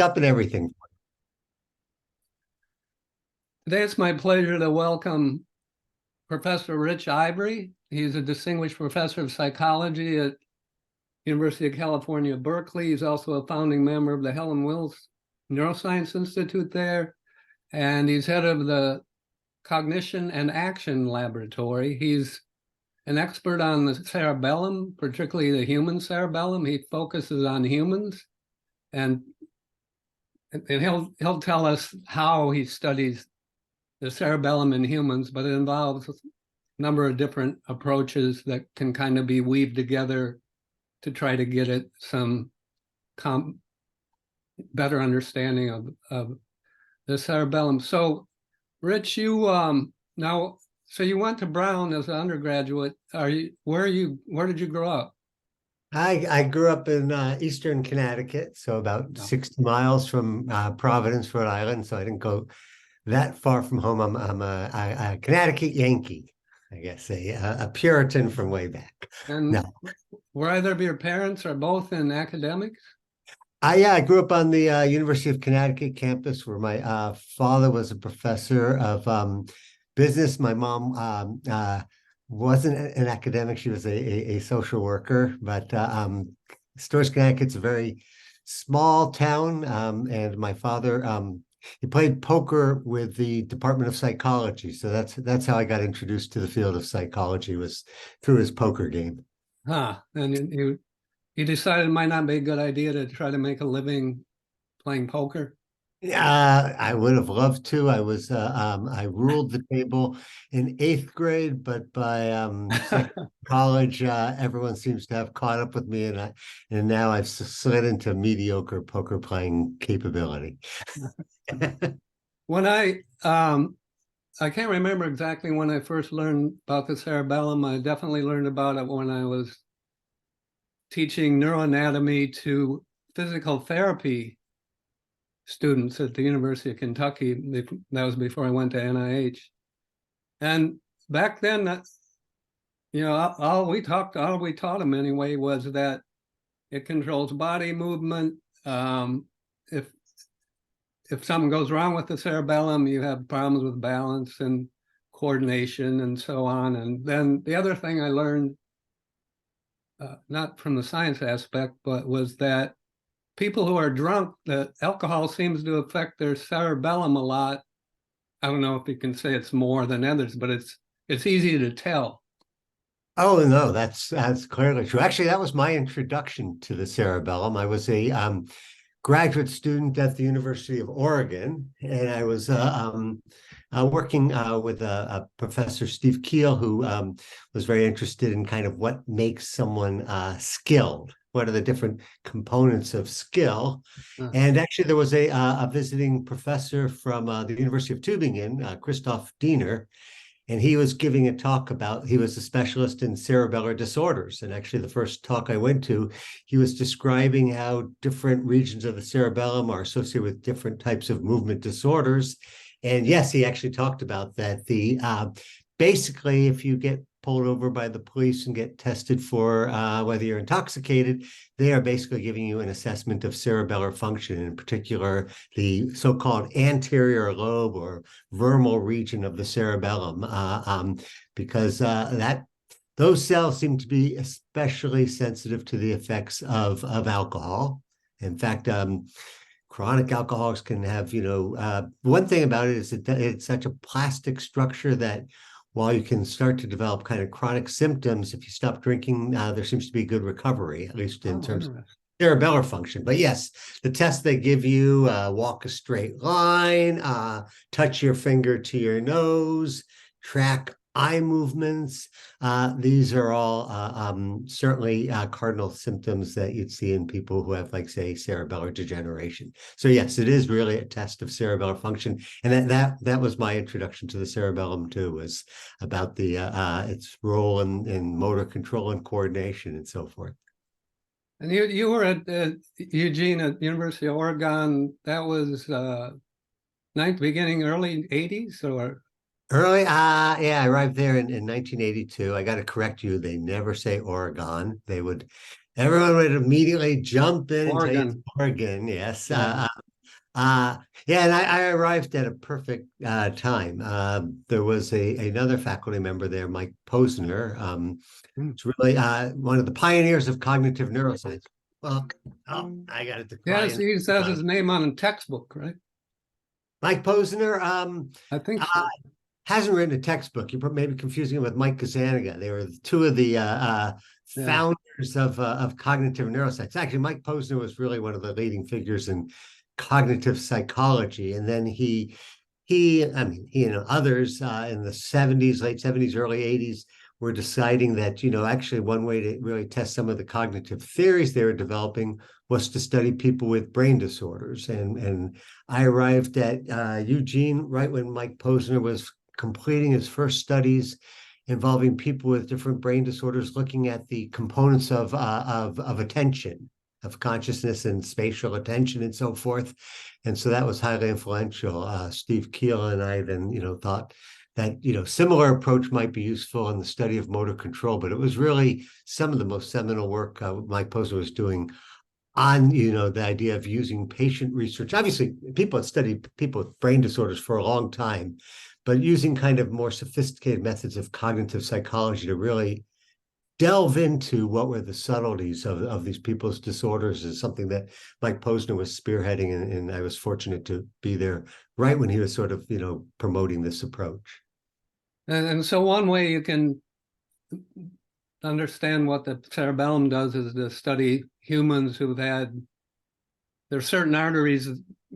Up and everything. Today it's my pleasure to welcome Professor Rich Ivry. He's a distinguished professor of psychology at University of California Berkeley. He's also a founding member of the Helen Wills Neuroscience Institute there, and he's head of the Cognition and Action Laboratory. He's an expert on the cerebellum, particularly the human cerebellum. He focuses on humans, and he'll tell us how he studies the cerebellum in humans, but it involves a number of different approaches that can kind of be weaved together to try to get at some better understanding of the cerebellum. So, Rich, you so you went to Brown as an undergraduate. Where did you grow up? I grew up in Eastern Connecticut, so about 60 miles from Providence, Rhode Island. So I didn't go that far from home. I'm a Connecticut Yankee, I guess, a Puritan from way back. And no. Were either of your parents or both in academics? I grew up on the University of Connecticut campus, where my father was a professor of business. My mom wasn't an academic; she was a social worker. But Storrs, Connecticut's a very small town, and my father he played poker with the Department of Psychology. So that's how I got introduced to the field of psychology, was through his poker game. And you decided it might not be a good idea to try to make a living playing poker? I would have loved to. I ruled the table in 8th grade, but by college, everyone seems to have caught up with me, and now I've slid into mediocre poker playing capability. When I can't remember exactly when I first learned about the cerebellum. I definitely learned about it when I was teaching neuroanatomy to physical therapy students at the University of Kentucky. That was before I went to NIH. And back then, all we taught them anyway was that it controls body movement. If something goes wrong with the cerebellum, you have problems with balance and coordination and so on. And then the other thing I learned, not from the science aspect, but was that people who are drunk, that alcohol seems to affect their cerebellum a lot. I don't know if you can say it's more than others, but it's easy to tell. Oh no, that's clearly true. Actually, that was my introduction to the cerebellum. I was a graduate student at the University of Oregon, and I was working with a professor, Steve Keel, who was very interested in kind of what makes someone skilled. What are the different components of skill? And actually, there was a visiting professor from the University of Tübingen, Christoph Diener, and he was giving a talk about, he was a specialist in cerebellar disorders. And actually, the first talk I went to, he was describing how different regions of the cerebellum are associated with different types of movement disorders. And yes, he actually talked about that. Basically, if you get pulled over by the police and get tested for whether you're intoxicated, they are basically giving you an assessment of cerebellar function, in particular, the so-called anterior lobe or vermal region of the cerebellum, because those cells seem to be especially sensitive to the effects of alcohol. In fact, chronic alcoholics can have, one thing about it is that it's such a plastic structure that while you can start to develop kind of chronic symptoms, if you stop drinking, there seems to be good recovery, at least in terms of cerebellar function. But yes, the tests they give you, walk a straight line, touch your finger to your nose, track eye movements. These are all certainly cardinal symptoms that you'd see in people who have, like, say, cerebellar degeneration. So yes, it is really a test of cerebellar function, and that was my introduction to the cerebellum too, was about the its role in motor control and coordination and so forth. And you were at Eugene at University of Oregon. That was early 80s or? Early, yeah, I arrived there in 1982. I got to correct you. They never say Oregon. Everyone would immediately jump in and tell you it's Oregon. Yes. Yeah, and I arrived at a perfect time. There was another faculty member there, Mike Posner. It's really one of the pioneers of cognitive neuroscience. Well, I got it to Yes, client. he says his name on a textbook, right? Mike Posner I think uh, so. hasn't written a textbook. You're maybe confusing him with Mike Gazzaniga. They were two of the Yeah. founders of cognitive neuroscience. Actually, Mike Posner was really one of the leading figures in cognitive psychology, and then I mean, he and others in the 70s, late 70s, early 80s were deciding that, actually one way to really test some of the cognitive theories they were developing was to study people with brain disorders. And I arrived at Eugene right when Mike Posner was completing his first studies involving people with different brain disorders, looking at the components of attention, of consciousness and spatial attention and so forth. And so that was highly influential. Steve Keel and I then, thought that, similar approach might be useful in the study of motor control, but it was really some of the most seminal work Mike Posner was doing on, the idea of using patient research. Obviously, people had studied people with brain disorders for a long time, but using kind of more sophisticated methods of cognitive psychology to really delve into what were the subtleties of these people's disorders is something that Mike Posner was spearheading, and I was fortunate to be there right when he was sort of, promoting this approach. And so one way you can understand what the cerebellum does is to study humans who've had, there's certain arteries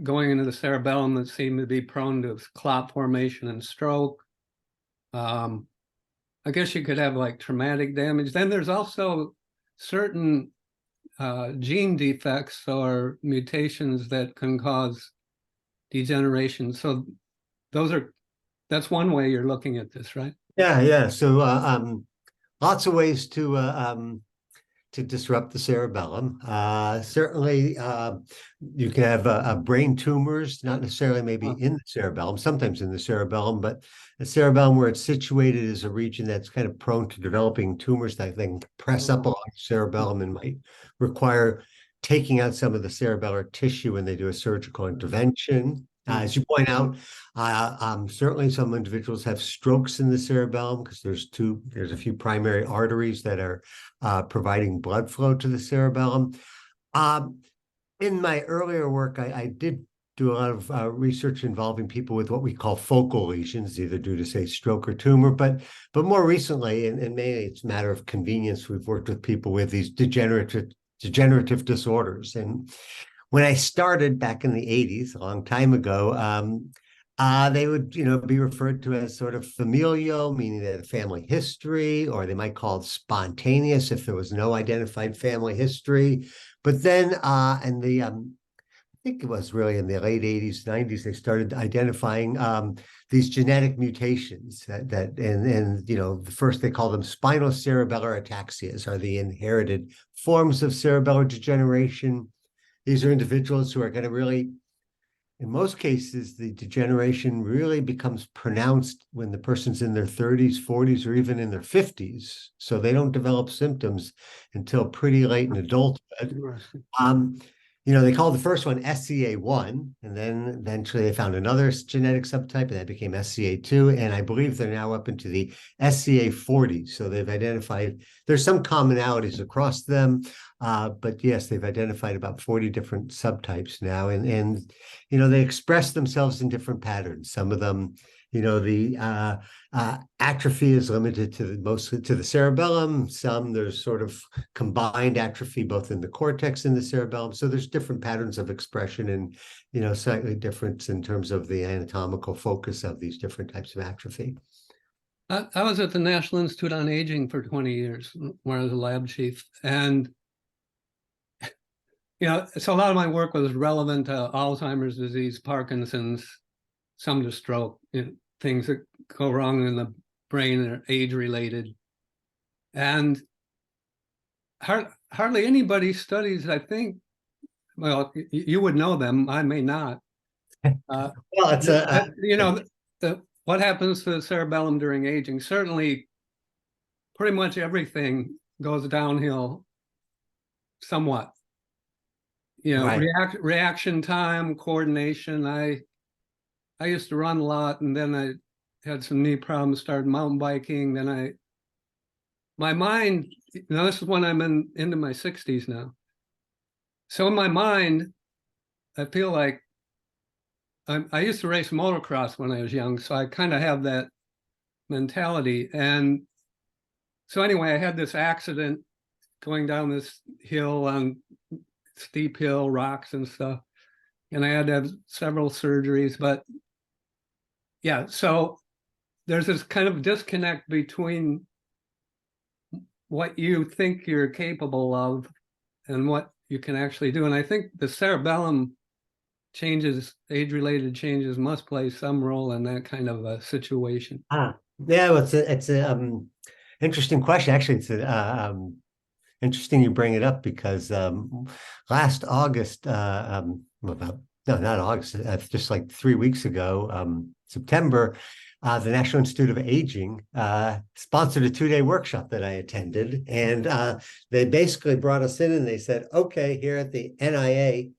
going into the cerebellum that seem to be prone to clot formation and stroke. I guess you could have like traumatic damage. Then there's also certain gene defects or mutations that can cause degeneration. So that's one way you're looking at this, right? Yeah. So lots of ways to disrupt the cerebellum. Certainly, you can have brain tumors, not necessarily maybe in the cerebellum, sometimes in the cerebellum, but the cerebellum where it's situated is a region that's kind of prone to developing tumors that then press up along the cerebellum and might require taking out some of the cerebellar tissue when they do a surgical intervention. As you point out, certainly some individuals have strokes in the cerebellum because there's a few primary arteries that are providing blood flow to the cerebellum. In my earlier work, I did do a lot of research involving people with what we call focal lesions, either due to, say, stroke or tumor. But more recently, and mainly it's a matter of convenience, we've worked with people with these degenerative disorders. And when I started back in the 80s, a long time ago, they would, be referred to as sort of familial, meaning they had a family history, or they might call it spontaneous if there was no identified family history. But then, I think it was really in the late 80s, 90s, they started identifying these genetic mutations and first they call them spinocerebellar ataxias, are the inherited forms of cerebellar degeneration. These are individuals who are going to really, in most cases, the degeneration really becomes pronounced when the person's in their 30s, 40s, or even in their 50s. So they don't develop symptoms until pretty late in adulthood. They called the first one SCA1, and then eventually they found another genetic subtype, and that became SCA2. And I believe they're now up into the SCA40. So they've identified, there's some commonalities across them, but yes, they've identified about 40 different subtypes now. And they express themselves in different patterns. Some of them, the atrophy is limited mostly to the cerebellum. Some there's sort of combined atrophy both in the cortex and the cerebellum. So there's different patterns of expression and slightly difference in terms of the anatomical focus of these different types of atrophy. I was at the National Institute on Aging for 20 years, where I was a lab chief, and so a lot of my work was relevant to Alzheimer's disease, Parkinson's, some to stroke, things that go wrong in the brain that are age-related. And hardly anybody studies, I think, well, you would know them, I may not. Well, it's what happens to the cerebellum during aging? Certainly, pretty much everything goes downhill somewhat. Right. reaction time, coordination. I used to run a lot, and then I had some knee problems, started mountain biking. Then my mind, this is when I'm into my 60s now. So in my mind, I feel like I used to race motocross when I was young, so I kind of have that mentality. And so anyway, I had this accident going down this hill on steep hill, rocks and stuff. And I had to have several surgeries. But yeah, so there's this kind of disconnect between what you think you're capable of and what you can actually do. And I think the cerebellum changes, age-related changes, must play some role in that kind of a situation. Yeah, well, it's a interesting question. Actually, it's interesting you bring it up because last August, about no, not August, just like 3 weeks ago, September, the National Institute of Aging sponsored a 2-day workshop that I attended, and they basically brought us in and they said, "Okay, here at the NIA,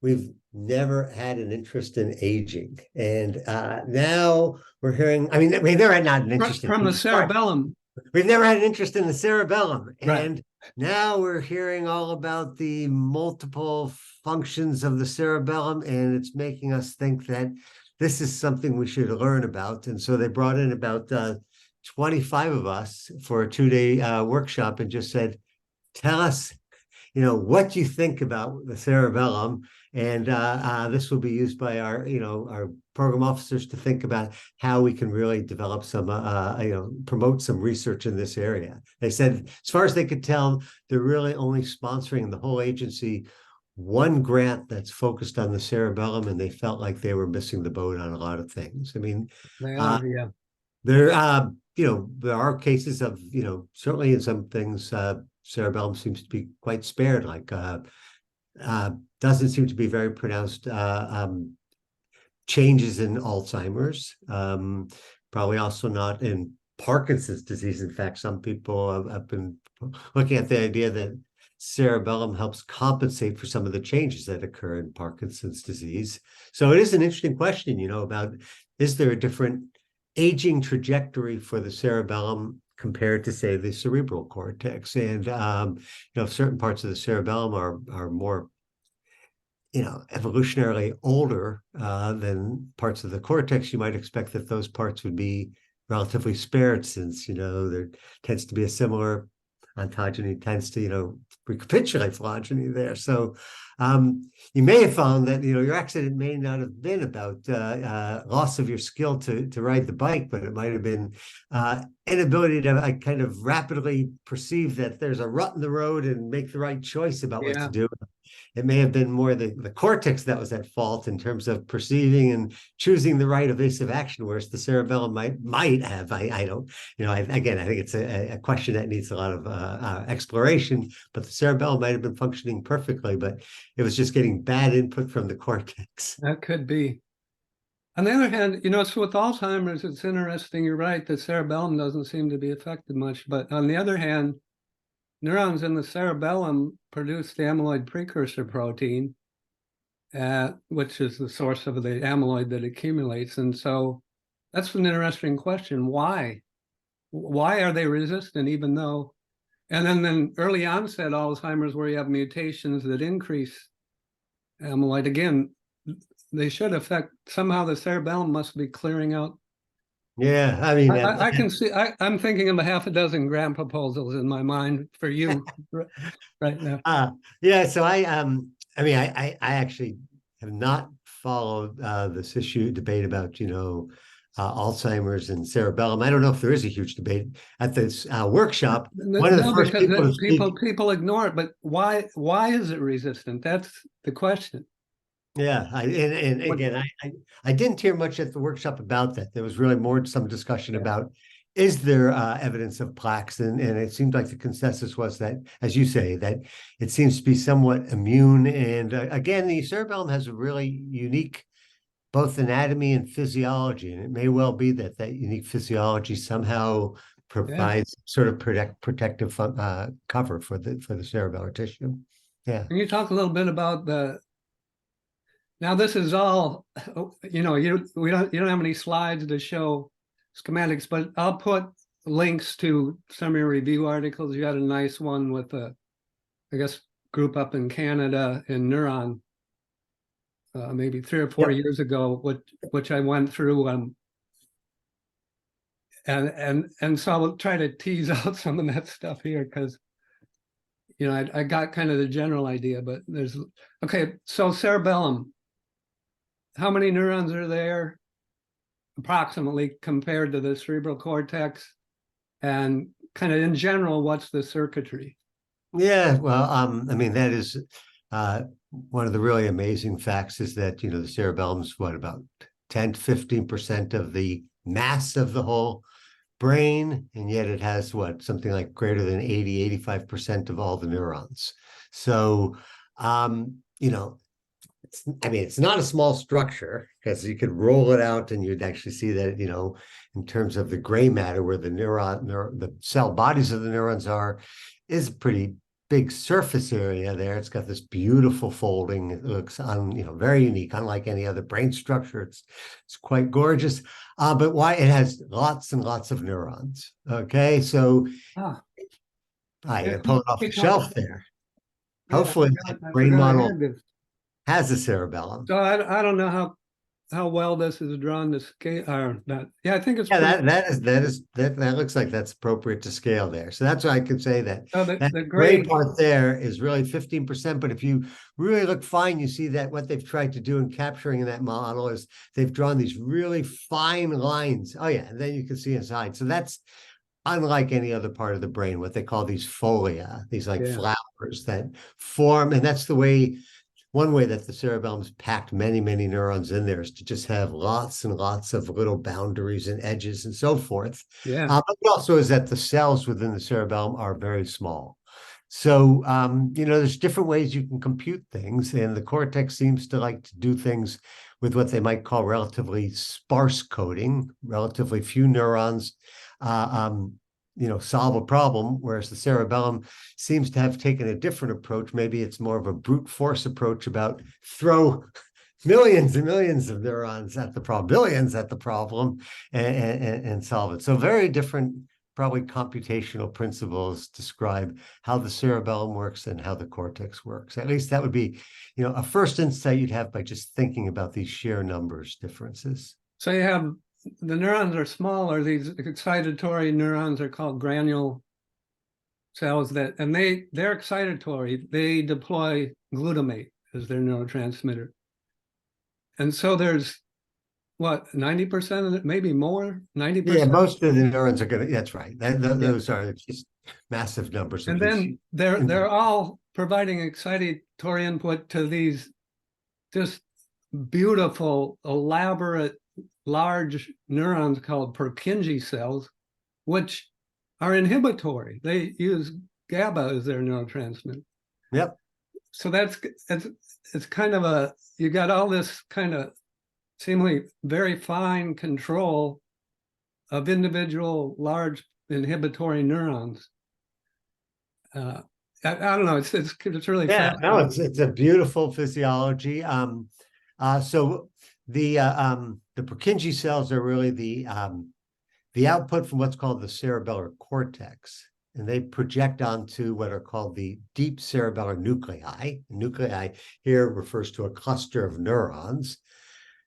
we've never had an interest in aging, and now we're hearing. I mean, we never had not an interest From the cerebellum." We've never had an interest in the cerebellum. Right. And now we're hearing all about the multiple functions of the cerebellum, and it's making us think that this is something we should learn about. And so they brought in about 25 of us for a 2-day workshop and just said, tell us, what you think about the cerebellum. And this will be used by our program officers to think about how we can really develop some, promote some research in this area. They said, as far as they could tell, they're really only sponsoring the whole agency one grant that's focused on the cerebellum, and they felt like they were missing the boat on a lot of things. I mean, Yeah. there are cases of, certainly in some things, cerebellum seems to be quite spared, like doesn't seem to be very pronounced changes in Alzheimer's, probably also not in Parkinson's disease. In fact, some people have been looking at the idea that cerebellum helps compensate for some of the changes that occur in Parkinson's disease. So it is an interesting question, about, is there a different aging trajectory for the cerebellum compared to, say, the cerebral cortex? And certain parts of the cerebellum are more evolutionarily older than parts of the cortex, you might expect that those parts would be relatively spared, since there tends to be a similar ontogeny, tends to recapitulate phylogeny there. So you may have found that your accident may not have been about loss of your skill to ride the bike, but it might have been inability to kind of rapidly perceive that there's a rut in the road and make the right choice about what to do. It may have been more the cortex that was at fault in terms of perceiving and choosing the right evasive action, whereas the cerebellum might have. I don't, again, I think it's a question that needs a lot of exploration, but the cerebellum might have been functioning perfectly, but it was just getting bad input from the cortex. That could be. On the other hand, so with Alzheimer's, it's interesting. You're right. The cerebellum doesn't seem to be affected much, but on the other hand, neurons in the cerebellum produce the amyloid precursor protein, which is the source of the amyloid that accumulates. And so that's an interesting question. Why? Why are they resistant, even though? And then early onset Alzheimer's, where you have mutations that increase amyloid, again, they should affect, somehow the cerebellum must be clearing out. Yeah, I mean, I can see, I'm thinking of a half a dozen grant proposals in my mind for you right now. Yeah, so I actually have not followed this debate about, Alzheimer's and cerebellum. I don't know if there is a huge debate at this workshop. One of the first people ignore it, but why is it resistant? That's the question. Yeah, and again, I didn't hear much at the workshop about that. There was really more some discussion about, is there evidence of plaques, and it seemed like the consensus was that, as you say, that it seems to be somewhat immune. And again, the cerebellum has a really unique both anatomy and physiology, and it may well be that unique physiology somehow provides sort of protective cover for the cerebellar tissue. Yeah. Can you talk a little bit about now this is all, you don't have any slides to show schematics, but I'll put links to some of your review articles. You had a nice one with I guess, group up in Canada in Neuron, maybe 3 or 4 years ago, which I went through, and so I'll try to tease out some of that stuff here because I got kind of the general idea, but okay. So cerebellum, how many neurons are there approximately compared to the cerebral cortex, and kind of in general, what's the circuitry? Yeah, well, I mean, that is one of the really amazing facts is that, the cerebellum's what, about 10 to 15% of the mass of the whole brain, and yet it has what, something like greater than 85% of all the neurons. So, it's not a small structure because you could roll it out and you'd actually see that, in terms of the gray matter where the cell bodies of the neurons is a pretty big surface area there. It's got this beautiful folding. It looks very unique, unlike any other brain structure. It's quite gorgeous. But why it has lots and lots of neurons. Okay, so you pull it off the shelf there. Hopefully that brain model has a cerebellum. So I don't know how well this is drawn to scale or not. Yeah, I think it's that looks like that's appropriate to scale there. So that's why I could say that the gray part there is really 15%. But if you really look fine, you see that what they've tried to do in capturing in that model is they've drawn these really fine lines. Oh yeah, and then you can see inside. So that's unlike any other part of the brain, what they call these folia, these flowers that form, and that's one way that the cerebellum's packed many, many neurons in there is to just have lots and lots of little boundaries and edges and so forth. Yeah. But also is that the cells within the cerebellum are very small. So, there's different ways you can compute things, and the cortex seems to like to do things with what they might call relatively sparse coding, relatively few neurons, solve a problem, whereas the cerebellum seems to have taken a different approach. Maybe it's more of a brute force approach about throw millions and millions of neurons at the problem, billions at the problem, and solve it. So very different, probably computational principles describe how the cerebellum works and how the cortex works. At least that would be, a first insight you'd have by just thinking about these sheer numbers differences. So you have the neurons are smaller. These excitatory neurons are called granule cells and they're excitatory. They deploy glutamate as their neurotransmitter. And so there's what, 90% of it, maybe more, 90%? Yeah, most of the neurons are that's right. Those are just massive numbers. And then they're all providing excitatory input to these just beautiful, elaborate, large neurons called Purkinje cells, which are inhibitory. They use GABA as their neurotransmitter. Yep. So it's kind of you got all this kind of seemingly very fine control of individual large inhibitory neurons. I don't know. It's really fascinating. No, it's a beautiful physiology. So the Purkinje cells are really the output from what's called the cerebellar cortex, and they project onto what are called the deep cerebellar nuclei. Nuclei here refers to a cluster of neurons.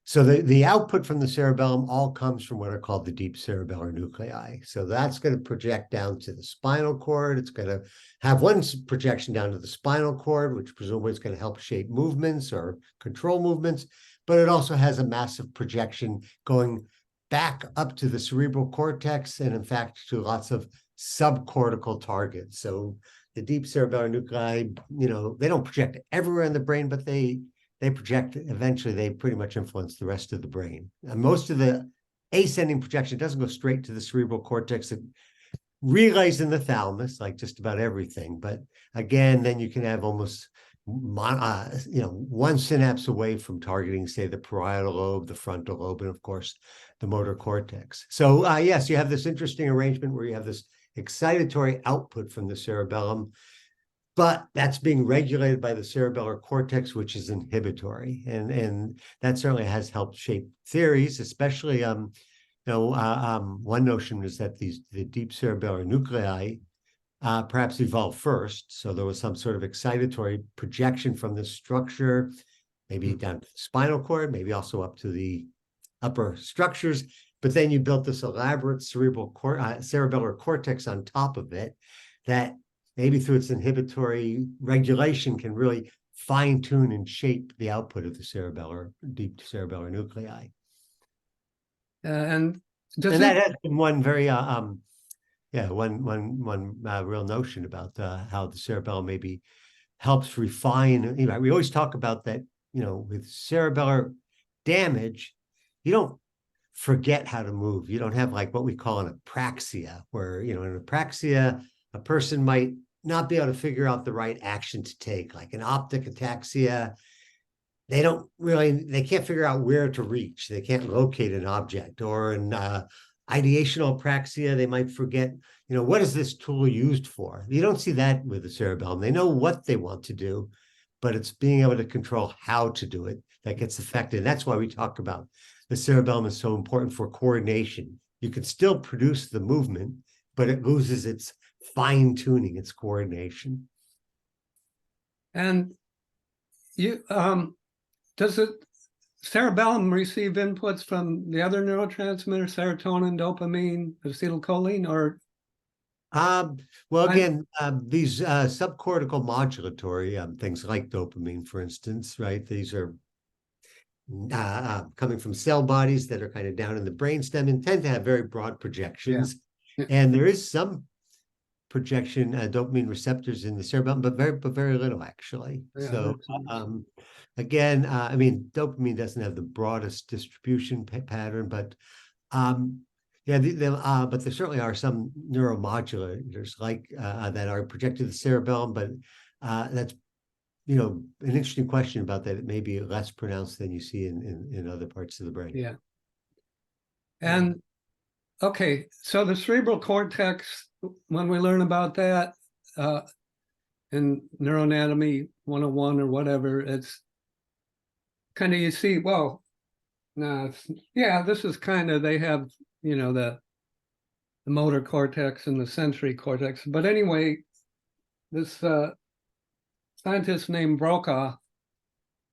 So the output from the cerebellum all comes from what are called the deep cerebellar nuclei. So that's going to project down to the spinal cord. It's going to have one projection down to the spinal cord, which presumably is going to help shape movements or control movements. But it also has a massive projection going back up to the cerebral cortex and, in fact, to lots of subcortical targets. So the deep cerebellar nuclei, they don't project everywhere in the brain, but they project, eventually they pretty much influence the rest of the brain. And most of the ascending projection doesn't go straight to the cerebral cortex. It relays in the thalamus, like just about everything. But again, then you can have almost one synapse away from targeting, say, the parietal lobe, the frontal lobe, and of course, the motor cortex. So yes, you have this interesting arrangement where you have this excitatory output from the cerebellum but that's being regulated by the cerebellar cortex, which is inhibitory, and that certainly has helped shape theories, especially one notion is that the deep cerebellar nuclei perhaps evolved first. So there was some sort of excitatory projection from this structure, maybe down to the spinal cord, maybe also up to the upper structures. But then you built this elaborate cerebellar cortex on top of it that maybe through its inhibitory regulation can really fine tune and shape the output of the deep cerebellar nuclei. And that has been one very one real notion about how the cerebellum maybe helps refine. We always talk about that, with cerebellar damage, you don't forget how to move. You don't have like what we call an apraxia, where, in apraxia, a person might not be able to figure out the right action to take, like an optic ataxia. They can't figure out where to reach. They can't locate an object. Or in ideational apraxia, they might forget, what is this tool used for? You don't see that with the cerebellum. They know what they want to do, but it's being able to control how to do it that gets affected. And that's why we talk about the cerebellum is so important for coordination. You can still produce the movement, but it loses its fine tuning, its coordination. And does the cerebellum receive inputs from the other neurotransmitters, serotonin, dopamine, acetylcholine, or? Well, again, these subcortical modulatory things like dopamine, for instance, right? These are coming from cell bodies that are kind of down in the brainstem and tend to have very broad projections. Yeah. And there is some projection dopamine receptors in the cerebellum, but very little actually. Yeah, so again, dopamine doesn't have the broadest distribution pattern, but but there certainly are some neuromodulators like that are projected to the cerebellum, but that's an interesting question about that. It may be less pronounced than you see in other parts of the brain. Yeah. And okay, so the cerebral cortex, when we learn about that in neuroanatomy 101 or whatever, it's kind of, you see, well, this is kind of, they have, the motor cortex and the sensory cortex. But anyway, this scientist named Brokaw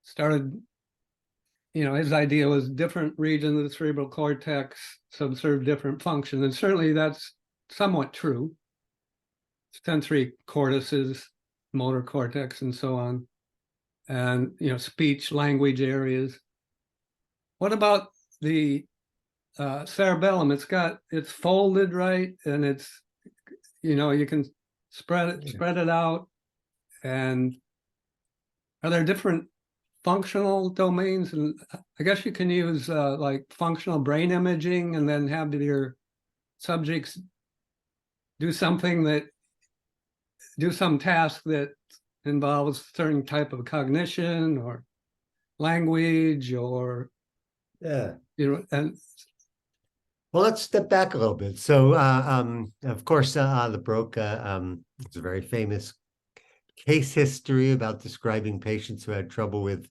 started, his idea was different regions of the cerebral cortex subserve different functions. And certainly that's somewhat true. Sensory cortices, motor cortex, and so on. And, speech, language areas. What about the cerebellum? It's folded, right? And it's, you can spread it out. And are there different functional domains? And I guess you can use like functional brain imaging and then have your subjects do some task that involves certain type of cognition or language or and well, let's step back a little bit. So of course the Broca it's a very famous case history about describing patients who had trouble with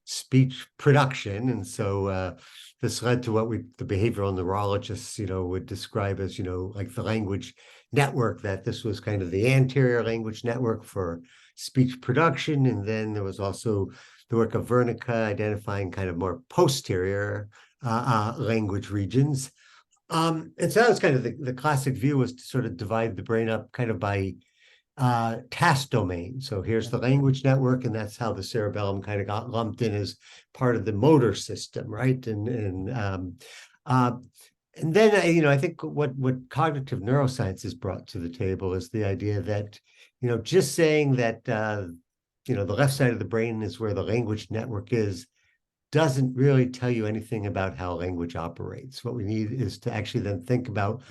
speech production. And so this led to what the behavioral neurologists, would describe as, like the language network, that this was kind of the anterior language network for speech production. And then there was also the work of Wernicke identifying kind of more posterior language regions. And so that was kind of the classic view, was to sort of divide the brain up kind of by task domain. So here's the language network, and that's how the cerebellum kind of got lumped in as part of the motor system, right? And then I think what cognitive neuroscience has brought to the table is the idea that just saying that the left side of the brain is where the language network is doesn't really tell you anything about how language operates. What we need is to actually then think about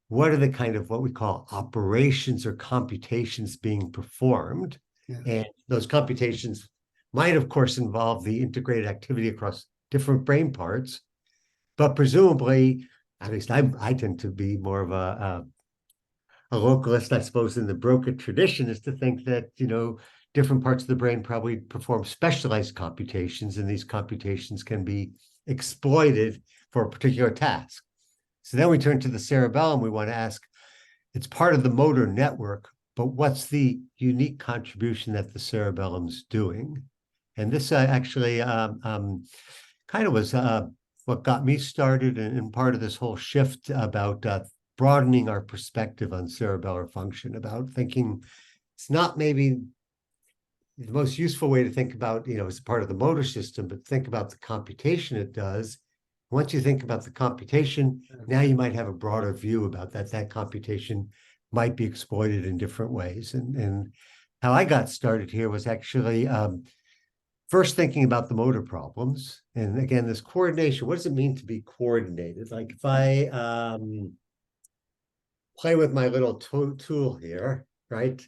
what are the kind of what we call operations or computations being performed. Yeah. And those computations might, of course, involve the integrated activity across different brain parts, but presumably, at least I tend to be more of a a localist, I suppose, in the Broca tradition is to think that, different parts of the brain probably perform specialized computations, and these computations can be exploited for a particular task. So then we turn to the cerebellum. We want to ask, it's part of the motor network, but what's the unique contribution that the cerebellum's doing? And this actually kind of was what got me started, and part of this whole shift about broadening our perspective on cerebellar function, about thinking it's not maybe the most useful way to think about, as part of the motor system, but think about the computation it does. Once you think about the computation, now you might have a broader view about that computation might be exploited in different ways. And how I got started here was actually first thinking about the motor problems. And again, this coordination, what does it mean to be coordinated? Like if I play with my little tool here, right?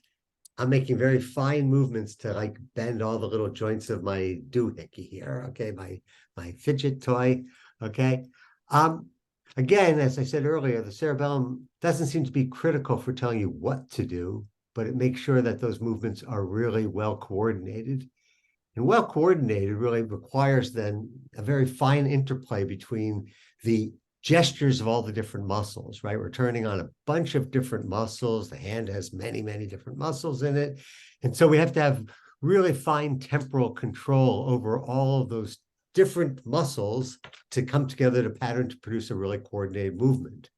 I'm making very fine movements to like bend all the little joints of my doohickey here, okay? My fidget toy, okay? Again, as I said earlier, the cerebellum doesn't seem to be critical for telling you what to do, but it makes sure that those movements are really well coordinated. And well coordinated really requires then a very fine interplay between the gestures of all the different muscles, right? We're turning on a bunch of different muscles. The hand has many, many different muscles in it. And so we have to have really fine temporal control over all of those different muscles to come together to pattern to produce a really coordinated movement.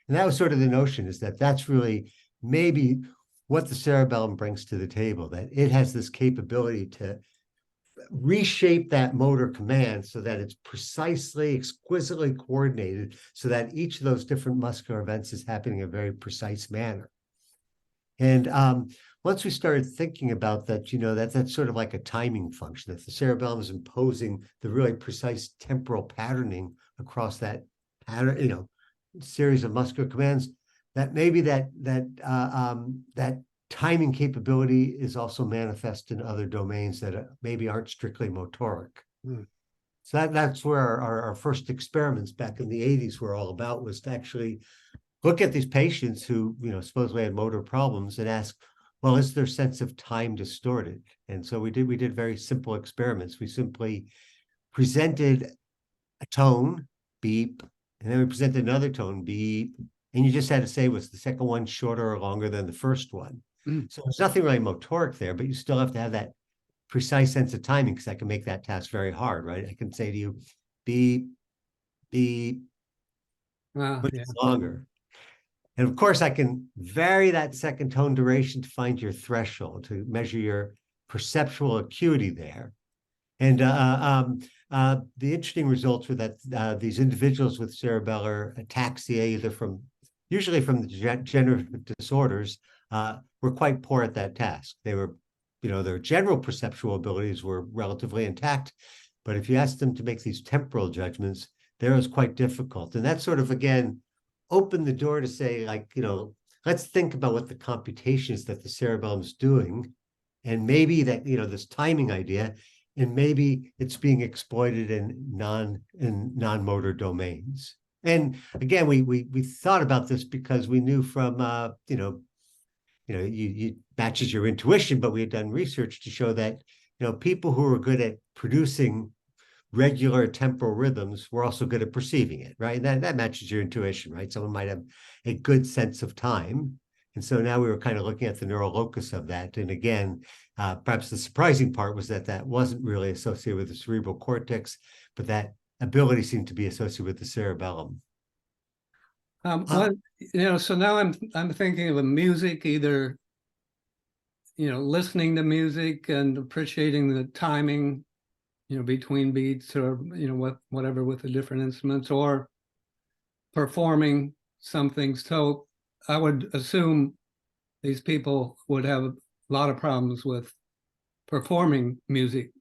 And that was sort of the notion, is that that's really maybe what the cerebellum brings to the table, that it has this capability to reshape that motor command so that it's precisely, exquisitely coordinated, so that each of those different muscular events is happening in a very precise manner. And once we started thinking about that, that's sort of like a timing function, that the cerebellum is imposing the really precise temporal patterning across that pattern, series of muscular commands, that maybe that timing capability is also manifest in other domains that maybe aren't strictly motoric. So that's where our first experiments back in the 80s were all about, was to actually look at these patients who, supposedly had motor problems and ask, well, is their sense of time distorted? And so we did very simple experiments. We simply presented a tone, beep, and then we presented another tone, beep, and you just had to say, was the second one shorter or longer than the first one? So there's nothing really motoric there, but you still have to have that precise sense of timing, because I can make that task very hard, right? I can say to you, beep, beep, longer. And of course, I can vary that second tone duration to find your threshold, to measure your perceptual acuity there. And the interesting results were that these individuals with cerebellar ataxia, usually from the degenerative disorders, were quite poor at that task. They were, their general perceptual abilities were relatively intact, but if you asked them to make these temporal judgments, there was quite difficult. And that sort of, again, opened the door to say, like, let's think about what the computations that the cerebellum's doing, and maybe that, this timing idea, and maybe it's being exploited in non-motor domains. And again, we thought about this because we knew from you matches your intuition, but we had done research to show that people who are good at producing regular temporal rhythms were also good at perceiving it, right? And that matches your intuition, right? Someone might have a good sense of time. And so now we were kind of looking at the neural locus of that. And again, perhaps the surprising part was that wasn't really associated with the cerebral cortex, but that ability seemed to be associated with the cerebellum. So now I'm thinking of a music, either listening to music and appreciating the timing, between beats, or whatever with the different instruments, or performing something. So I would assume these people would have a lot of problems with performing music.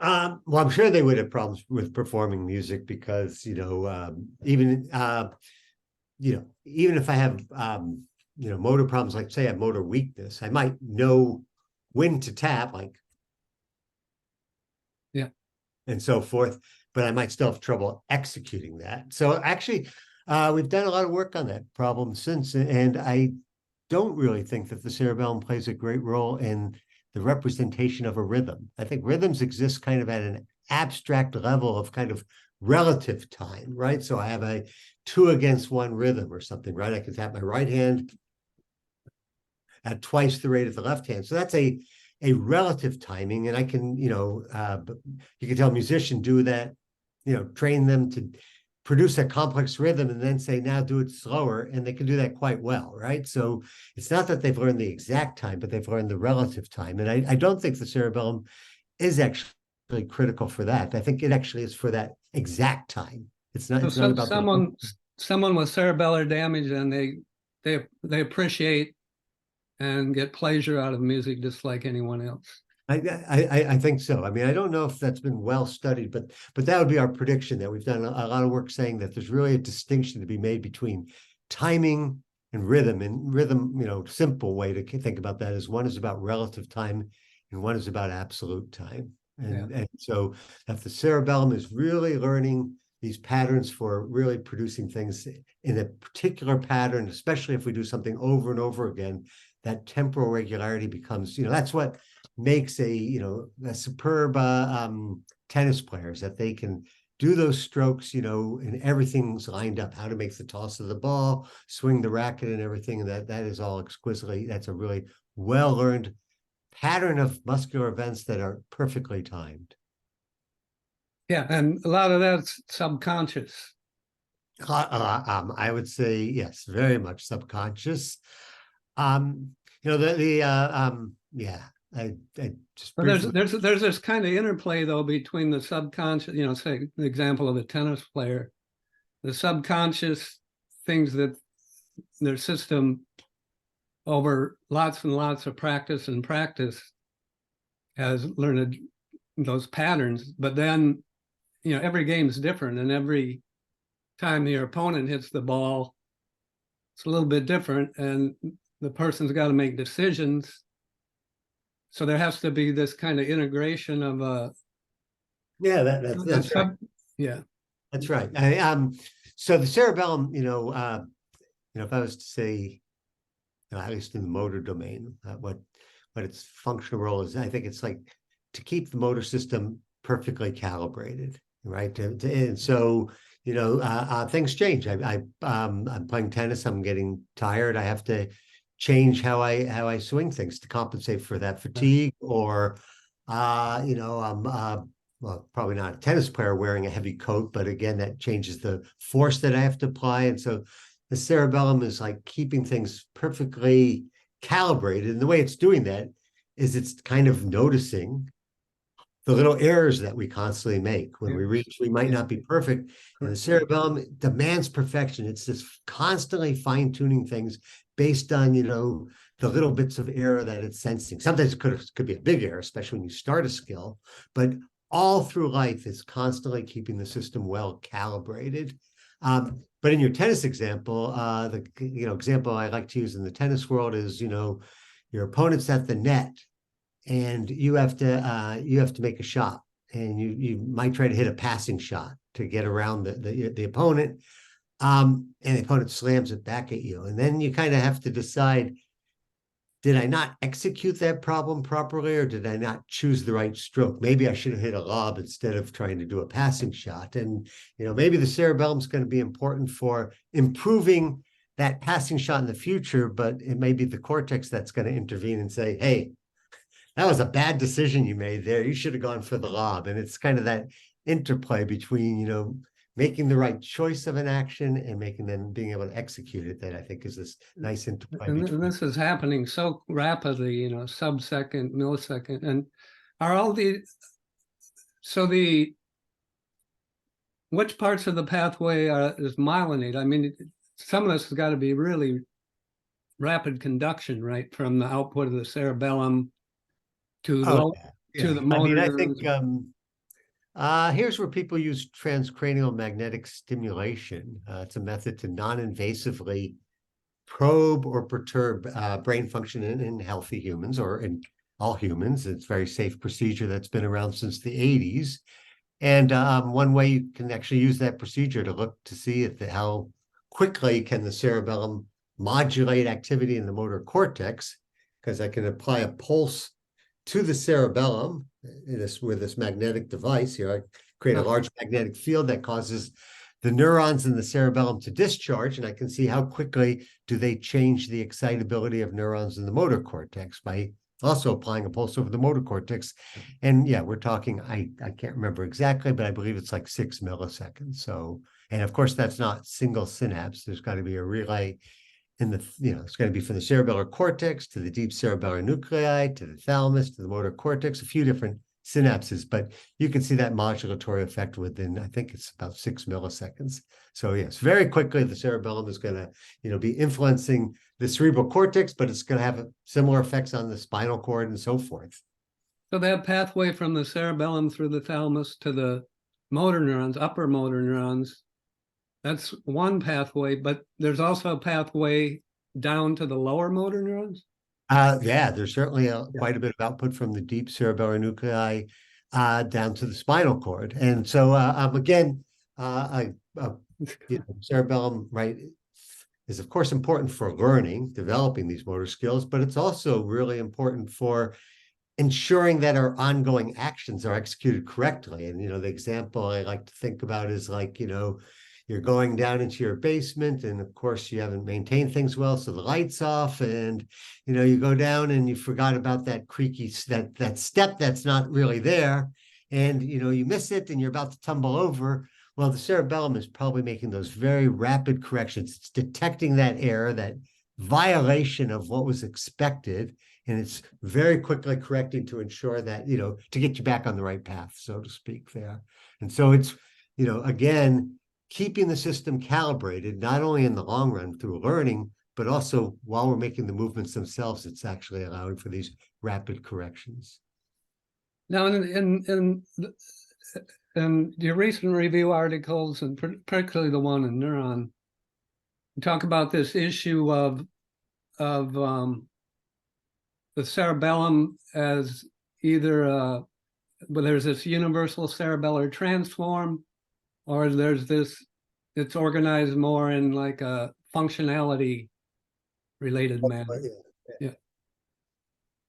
Well, I'm sure they would have problems with performing music, because even if I have motor problems, like say I have motor weakness, I might know when to tap, like, and so forth, but I might still have trouble executing that. So actually, we've done a lot of work on that problem since, and I don't really think that the cerebellum plays a great role in the representation of a rhythm. I think rhythms exist kind of at an abstract level of kind of relative time, right? So I have a 2-against-1 rhythm or something, right? I can tap my right hand at twice the rate of the left hand. So that's a relative timing, and I can, you can tell a musician do that, train them to produce a complex rhythm and then say, now do it slower, and they can do that quite well, right? So it's not that they've learned the exact time, but they've learned the relative time. And I don't think the cerebellum is actually critical for that. I think it actually is for that exact time. It's not about someone with cerebellar damage, and they appreciate and get pleasure out of music just like anyone else. I think so. I mean, I don't know if that's been well studied, but that would be our prediction. That we've done a lot of work saying that there's really a distinction to be made between timing and rhythm. And rhythm, simple way to think about that is one is about relative time and one is about absolute time. And so if the cerebellum is really learning these patterns for really producing things in a particular pattern, especially if we do something over and over again, that temporal regularity becomes, that's what makes a superb tennis players, that they can do those strokes, and everything's lined up, how to make the toss of the ball, swing the racket and everything. And that is all exquisitely, that's a really well-learned pattern of muscular events that are perfectly timed. Yeah, and a lot of that's subconscious. I would say yes, very much subconscious. I just but there's this kind of interplay though between the subconscious, say the example of a tennis player, the subconscious things that their system over lots and lots of practice has learned those patterns, but then every game is different, and every time your opponent hits the ball, it's a little bit different, and the person's got to make decisions. So there has to be this kind of integration of a. Yeah, that's right. Yeah, that's right. So the cerebellum, if I was to say, at least in the motor domain, what its functional role is, I think it's like to keep the motor system perfectly calibrated, right? And so things change. I'm playing tennis. I'm getting tired. I have to change how I swing things to compensate for that fatigue. Or, I'm well, probably not a tennis player wearing a heavy coat, but again, that changes the force that I have to apply. And so the cerebellum is like keeping things perfectly calibrated. And the way it's doing that is it's kind of noticing the little errors that we constantly make when we reach. We might not be perfect, and the cerebellum demands perfection. It's just constantly fine-tuning things based on the little bits of error that it's sensing. Sometimes it could be a big error, especially when you start a skill, but all through life is constantly keeping the system well calibrated. But in your tennis example, the example I like to use in the tennis world is your opponent's at the net, and you have to make a shot, and you might try to hit a passing shot to get around the opponent, and the opponent slams it back at you, and then you kind of have to decide, did I not execute that problem properly, or did I not choose the right stroke? Maybe I should have hit a lob instead of trying to do a passing shot. And maybe the cerebellum is going to be important for improving that passing shot in the future, but it may be the cortex that's going to intervene and say, hey, that was a bad decision you made there. You should have gone for the lob. And it's kind of that interplay between, making the right choice of an action and being able to execute it, that I think is this nice interplay. And this is happening so rapidly, sub-second, millisecond. And are all which parts of the pathway is myelinate? I mean, some of this has got to be really rapid conduction, right? From the output of the cerebellum to the motor. I think here's where people use transcranial magnetic stimulation. It's a method to non-invasively probe or perturb brain function in healthy humans, or in all humans. It's a very safe procedure that's been around since the 80s. And one way you can actually use that procedure to look to see how quickly can the cerebellum modulate activity in the motor cortex, because I can apply a pulse to the cerebellum with this magnetic device here. I create a large magnetic field that causes the neurons in the cerebellum to discharge, and I can see how quickly do they change the excitability of neurons in the motor cortex by also applying a pulse over the motor cortex. And yeah, we're talking, I can't remember exactly, but I believe it's like 6 milliseconds. So, and of course, that's not single synapse. There's got to be a relay in the, it's going to be from the cerebellar cortex to the deep cerebellar nuclei, to the thalamus, to the motor cortex, a few different synapses, but you can see that modulatory effect within, I think it's about 6 milliseconds. So yes, very quickly, the cerebellum is going to, be influencing the cerebral cortex, but it's going to have similar effects on the spinal cord and so forth. So that pathway from the cerebellum through the thalamus to the motor neurons, upper motor neurons, that's one pathway, but there's also a pathway down to the lower motor neurons? Yeah, there's certainly quite a bit of output from the deep cerebellar nuclei down to the spinal cord. And so, again, cerebellum, right, is of course important for learning, developing these motor skills, but it's also really important for ensuring that our ongoing actions are executed correctly. And, the example I like to think about is like, you're going down into your basement, and of course you haven't maintained things well, so the light's off, and you go down and you forgot about that creaky that step that's not really there, and you miss it and you're about to tumble over. Well, the cerebellum is probably making those very rapid corrections. It's detecting that error, that violation of what was expected, and it's very quickly correcting to ensure that to get you back on the right path, so to speak, there. And so it's again, keeping the system calibrated, not only in the long run through learning, but also while we're making the movements themselves, it's actually allowing for these rapid corrections. Now, in your recent review articles, and particularly the one in Neuron, you talk about this issue of the cerebellum as either there's this universal cerebellar transform, or there's this, it's organized more in like a functionality related manner.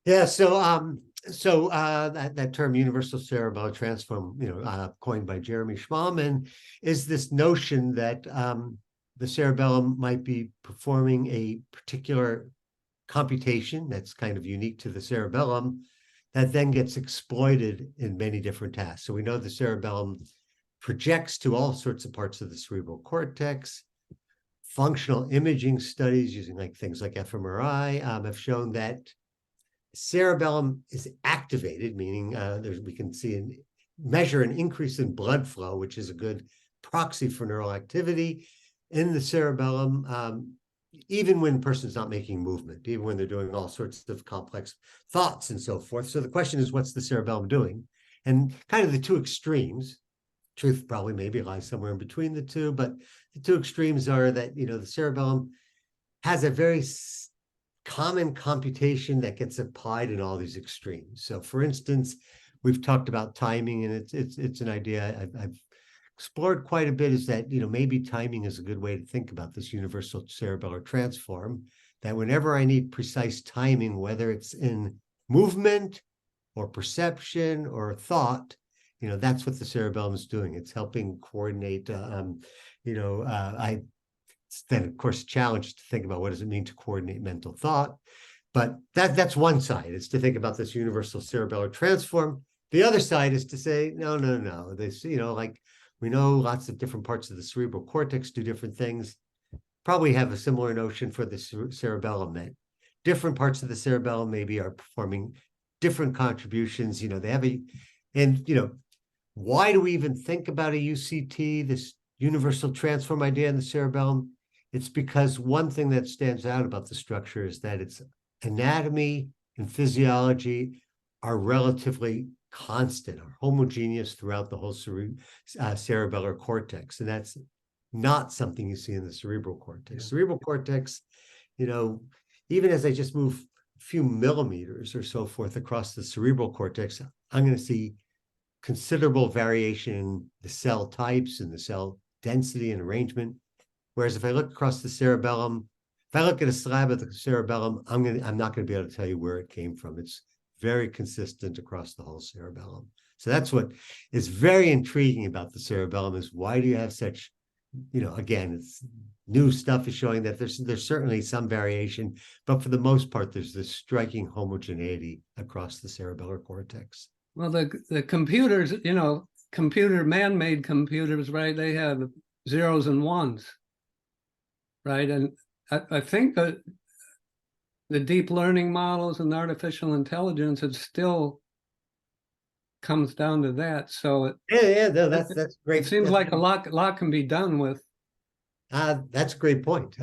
Yeah. So that term universal cerebellar transform, coined by Jeremy Schmalman, is this notion that the cerebellum might be performing a particular computation that's kind of unique to the cerebellum that then gets exploited in many different tasks. So we know the cerebellum projects to all sorts of parts of the cerebral cortex. Functional imaging studies using things like fMRI have shown that cerebellum is activated, meaning we can see and measure an increase in blood flow, which is a good proxy for neural activity in the cerebellum, even when a person's not making movement, even when they're doing all sorts of complex thoughts and so forth. So the question is, what's the cerebellum doing? And kind of the two extremes, truth probably maybe lies somewhere in between the two, but the two extremes are that, the cerebellum has a very common computation that gets applied in all these extremes. So for instance, we've talked about timing, and it's an idea I've explored quite a bit, is that, maybe timing is a good way to think about this universal cerebellar transform, that whenever I need precise timing, whether it's in movement or perception or thought, that's what the cerebellum is doing. It's helping coordinate. Then of course, a challenge to think about what does it mean to coordinate mental thought. But that's one side, is to think about this universal cerebellar transform. The other side is to say, no. This, we know lots of different parts of the cerebral cortex do different things. Probably have a similar notion for the cerebellum, that different parts of the cerebellum maybe are performing different contributions. They have why do we even think about a UCT, this universal transform idea in the cerebellum? It's because one thing that stands out about the structure is that its anatomy and physiology are relatively constant, are homogeneous throughout the whole cerebellar cortex. And that's not something you see in the cerebral cortex. Cerebral cortex, even as I just move a few millimeters or so forth across the cerebral cortex, I'm going to see considerable variation in the cell types and the cell density and arrangement. Whereas if I look across the cerebellum, if I look at a slab of the cerebellum, I'm not going to be able to tell you where it came from. It's very consistent across the whole cerebellum. So that's what is very intriguing about the cerebellum, is why do you have such, again, it's new stuff is showing that there's certainly some variation, but for the most part, there's this striking homogeneity across the cerebellar cortex. Well, the computers, man-made computers, right? They have zeros and ones, right? And I think that the deep learning models and artificial intelligence, it still comes down to that. So no, that's great. It seems like a lot can be done with. That's a great point.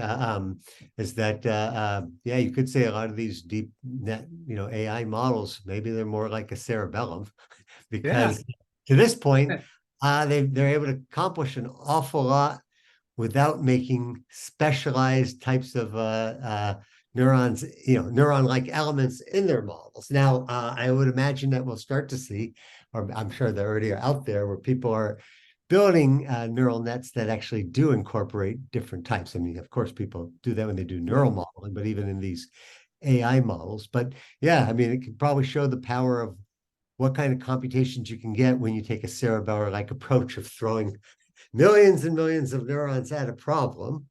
Is that you could say a lot of these deep net, AI models, maybe they're more like a cerebellum, because to this point, they're able to accomplish an awful lot without making specialized types of neurons, neuron-like elements in their models. Now, I would imagine that we'll start to see, or I'm sure they already are out there, where people are building neural nets that actually do incorporate different types. I mean, of course, people do that when they do neural modeling, but even in these AI models. But yeah, I mean, it can probably show the power of what kind of computations you can get when you take a cerebellar-like approach of throwing millions and millions of neurons at a problem.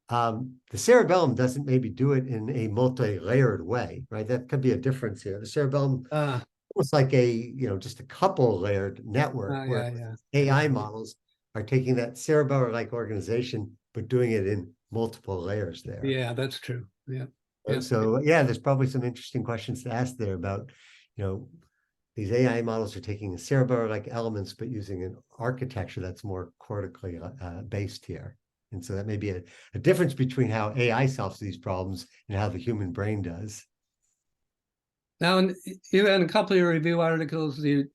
The cerebellum doesn't maybe do it in a multi-layered way, right? That could be a difference here. The cerebellum almost like just a couple layered network, where AI models are taking that cerebellar-like organization, but doing it in multiple layers there. Yeah, that's true. Yeah. So there's probably some interesting questions to ask there about, these AI models are taking the cerebellar-like elements, but using an architecture that's more cortically based here. And so that may be a difference between how AI solves these problems and how the human brain does. Now, you had a couple of your review articles, you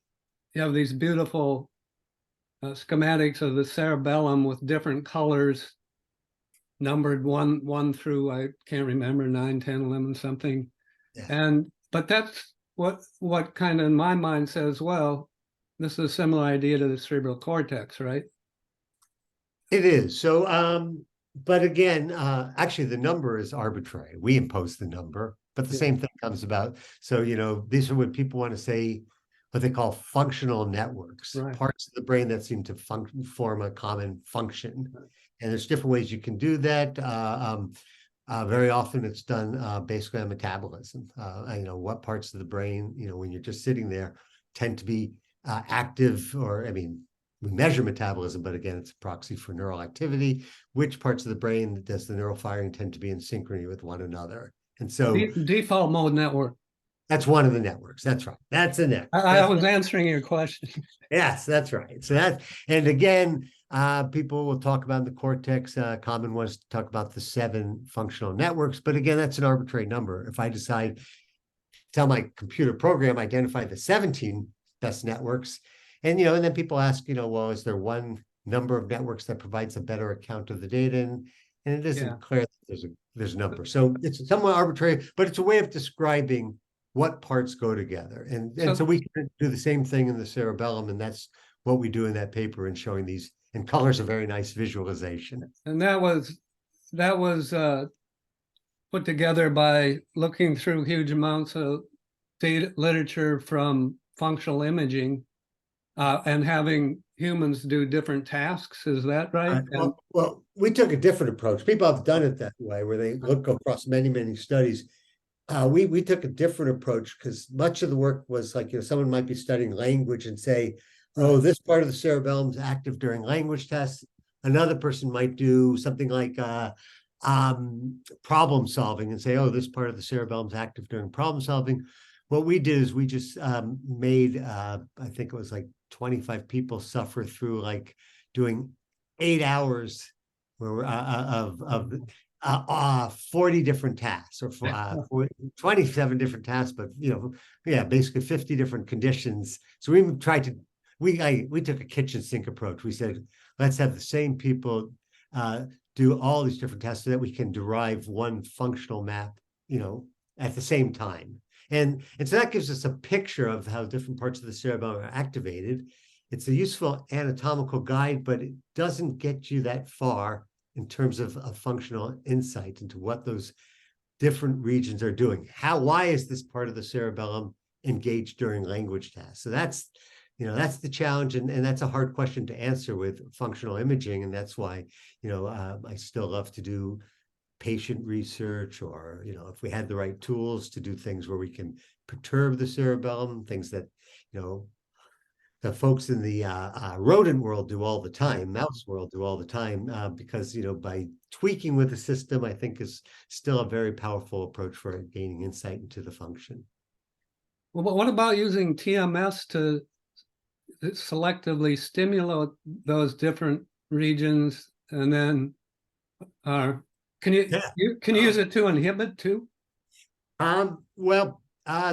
have these beautiful schematics of the cerebellum with different colors, numbered one through, I can't remember, 9, 10, 11, something. Yeah. But that's what kind of in my mind says, well, this is a similar idea to the cerebral cortex, right? It is. So, but again, actually the number is arbitrary. We impose the number, but the same thing comes about. So, these are what people want to say, what they call functional networks, parts of the brain that seem to form a common function. And there's different ways you can do that. Very often it's done basically on metabolism. What parts of the brain, when you're just sitting there, tend to be active, or, we measure metabolism, but again, it's a proxy for neural activity. Which parts of the brain does the neural firing tend to be in synchrony with one another? And so default mode network. That's one of the networks. That's right. That's a network. I was answering your question. Yes, that's right. So and again, people will talk about the cortex. Common ones talk about the 7 functional networks, but again, that's an arbitrary number. If I decide, tell my computer program, identify the 17 best networks, and then people ask, well, is there one number of networks that provides a better account of the data? And it isn't clear that there's a number. So it's somewhat arbitrary, but it's a way of describing what parts go together. And so we can do the same thing in the cerebellum, and that's what we do in that paper, and showing these in colors, a very nice visualization. And that was put together by looking through huge amounts of data literature from functional imaging, and having humans do different tasks. Is that right? Well, we took a different approach. People have done it that way, where they look across many, many studies. We took a different approach, because much of the work was like, someone might be studying language and say, oh, this part of the cerebellum is active during language tests. Another person might do something like problem solving and say, oh, this part of the cerebellum is active during problem solving. What we did is we just made, I think it was like 25 people suffer through like doing 8 hours of 40 different tasks, or 27 different tasks, but basically 50 different conditions. So we tried to, we took a kitchen sink approach. We said, let's have the same people do all these different tests so that we can derive one functional map, at the same time. And so that gives us a picture of how different parts of the cerebellum are activated. It's a useful anatomical guide, but it doesn't get you that far in terms of functional insight into what those different regions are doing. Why is this part of the cerebellum engaged during language tasks? So that's the challenge, and that's a hard question to answer with functional imaging, and that's why I still love to do patient research, or if we had the right tools to do things where we can perturb the cerebellum, things that the folks in the rodent world do all the time, mouse world do all the time, because by tweaking with the system, I think is still a very powerful approach for gaining insight into the function. Well, but what about using TMS to selectively stimulate those different regions, and then can you use it to inhibit too? Well,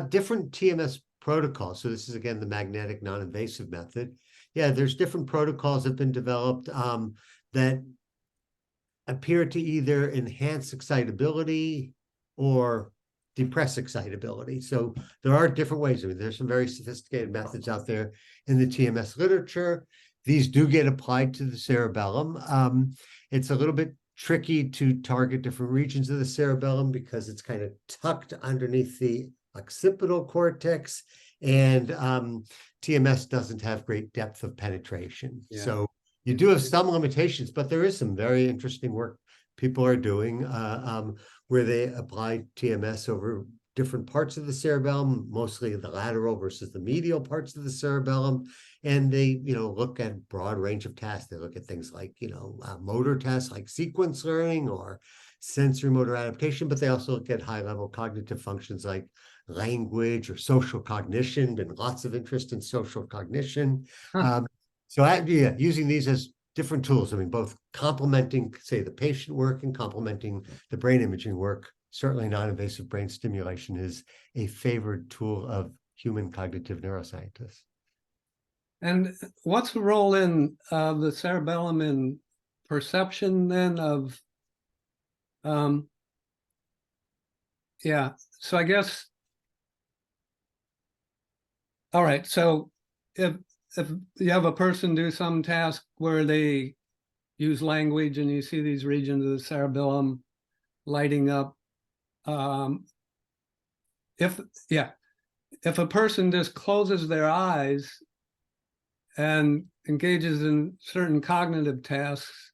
different TMS protocols. So this is again the magnetic non-invasive method. Yeah, there's different protocols that have been developed that appear to either enhance excitability or depress excitability. So there are different ways. I mean, there's some very sophisticated methods out there in the TMS literature. These do get applied to the cerebellum. It's a little bit tricky to target different regions of the cerebellum because it's kind of tucked underneath the occipital cortex, and TMS doesn't have great depth of penetration. Yeah. So you do have some limitations, but there is some very interesting work people are doing where they apply TMS over different parts of the cerebellum, mostly the lateral versus the medial parts of the cerebellum. And they, look at a broad range of tasks. They look at things like, motor tasks like sequence learning or sensory motor adaptation, but they also look at high-level cognitive functions like language or social cognition. Been lots of interest in social cognition. Using these as different tools. I mean, both complementing, say, the patient work and complementing the brain imaging work. Certainly non-invasive brain stimulation is a favored tool of human cognitive neuroscientists. And what's the role in the cerebellum in perception then of, so I guess, all right, so if you have a person do some task where they use language and you see these regions of the cerebellum lighting up, if a person just closes their eyes and engages in certain cognitive tasks,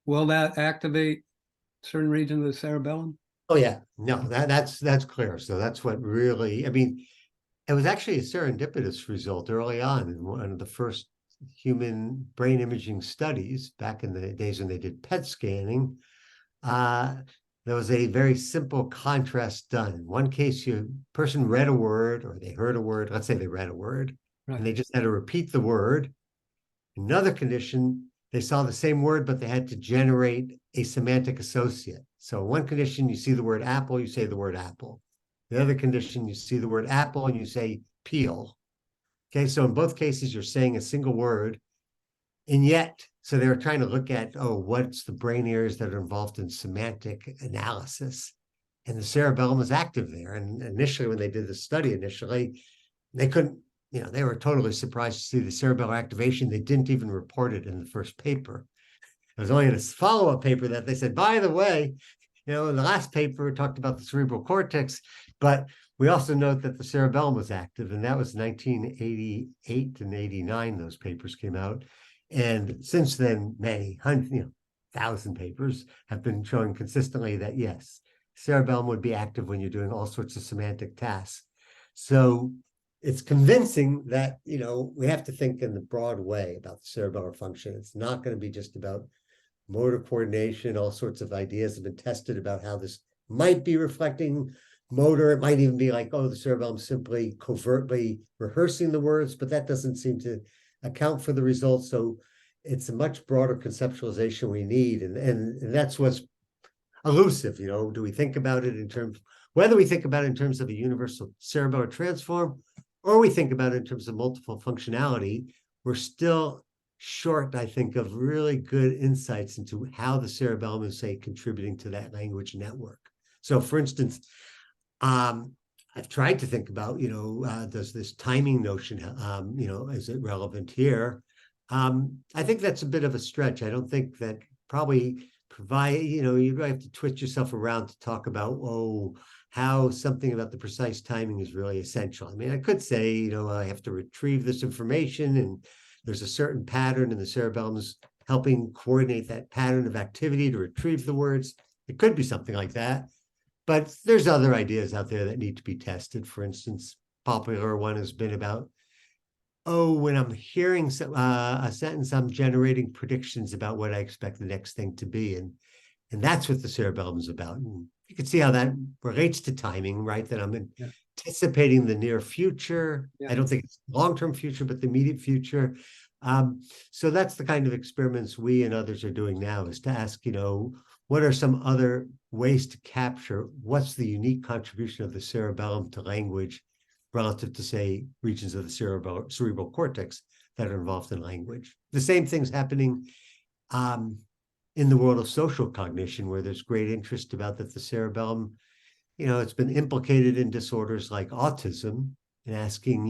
will that activate certain regions of the cerebellum? Oh yeah, no, that's clear. So that's what really, I mean, it was actually a serendipitous result early on in one of the first human brain imaging studies back in the days when they did PET scanning. There was a very simple contrast done. In one case, person read a word, or they heard a word. Let's say they read a word, right, and they just had to repeat the word. In another condition, they saw the same word, but they had to generate a semantic associate. So in one condition, you see the word apple, you say the word apple. The other condition, you see the word apple and you say peel. Okay, so in both cases, you're saying a single word. And yet, so they were trying to look at, what's the brain areas that are involved in semantic analysis? And the cerebellum was active there. And initially, when they did the study they couldn't, they were totally surprised to see the cerebellar activation. They didn't even report it in the first paper. It was only in a follow-up paper that they said, by the way, in the last paper talked about the cerebral cortex, but we also note that the cerebellum was active, and that was 1988 and 89. Those papers came out. And since then, many hundred, 1,000 papers have been showing consistently that yes, cerebellum would be active when you're doing all sorts of semantic tasks. So it's convincing that, we have to think in the broad way about the cerebellar function. It's not going to be just about motor coordination. All sorts of ideas have been tested about how this might be reflecting motor. It might even be like, the cerebellum simply covertly rehearsing the words, but that doesn't seem to account for the results. So it's a much broader conceptualization we need. And that's what's elusive. Do we think about it in terms, whether we think about it in terms of a universal cerebellar transform, or we think about it in terms of multiple functionality, we're still short, I think, of really good insights into how the cerebellum is, say, contributing to that language network. So for instance, I've tried to think about, does this timing notion, is it relevant here? I think that's a bit of a stretch. I don't think that probably provide, you have to twist yourself around to talk about, how something about the precise timing is really essential. I mean, I could say, I have to retrieve this information and there's a certain pattern and the cerebellum is helping coordinate that pattern of activity to retrieve the words. It could be something like that. But there's other ideas out there that need to be tested. For instance, popular one has been about, when I'm hearing a sentence, I'm generating predictions about what I expect the next thing to be. And that's what the cerebellum is about. And you can see how that relates to timing, right? That I'm anticipating the near future. I don't think it's long-term future, but the immediate future. So that's the kind of experiments we and others are doing now, is to ask, what are some other ways to capture what's the unique contribution of the cerebellum to language relative to, say, regions of the cerebral cortex that are involved in language. The same thing's happening in the world of social cognition, where there's great interest about that the cerebellum, it's been implicated in disorders like autism, and asking,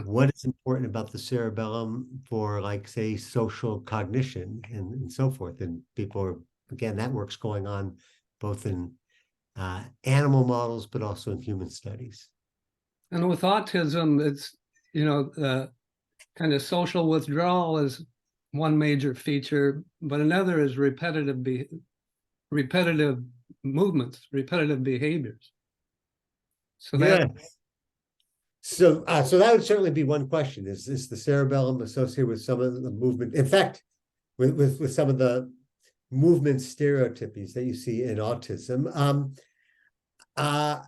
what is important about the cerebellum for, like, say, social cognition and so forth. And people are, again, that work's going on both in animal models, but also in human studies. And with autism, it's, kind of social withdrawal is one major feature, but another is repetitive movements, repetitive behaviors. So So that would certainly be one question: is the cerebellum associated with some of the movement? In fact, with some of the movement stereotypies that you see in autism.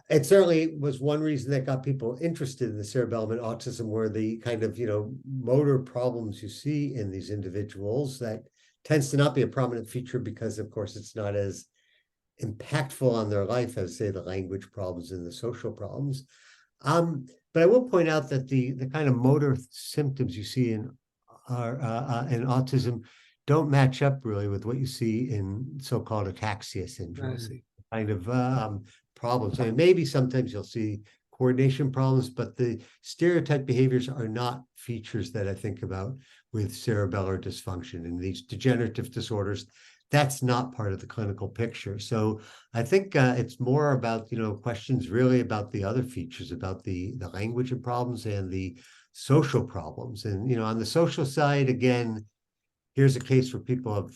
It certainly was one reason that got people interested in the cerebellum and autism, were the kind of, motor problems you see in these individuals. That tends to not be a prominent feature because, of course, it's not as impactful on their life as, say, the language problems and the social problems. But I will point out that the kind of motor symptoms you see in autism don't match up really with what you see in so-called ataxia syndrome. Kind of problems. I mean, maybe sometimes you'll see coordination problems, but the stereotype behaviors are not features that I think about with cerebellar dysfunction and these degenerative disorders. That's not part of the clinical picture. So I think it's more about, questions really about the other features, about the language and problems and the social problems. And, on the social side, again, here's a case where people have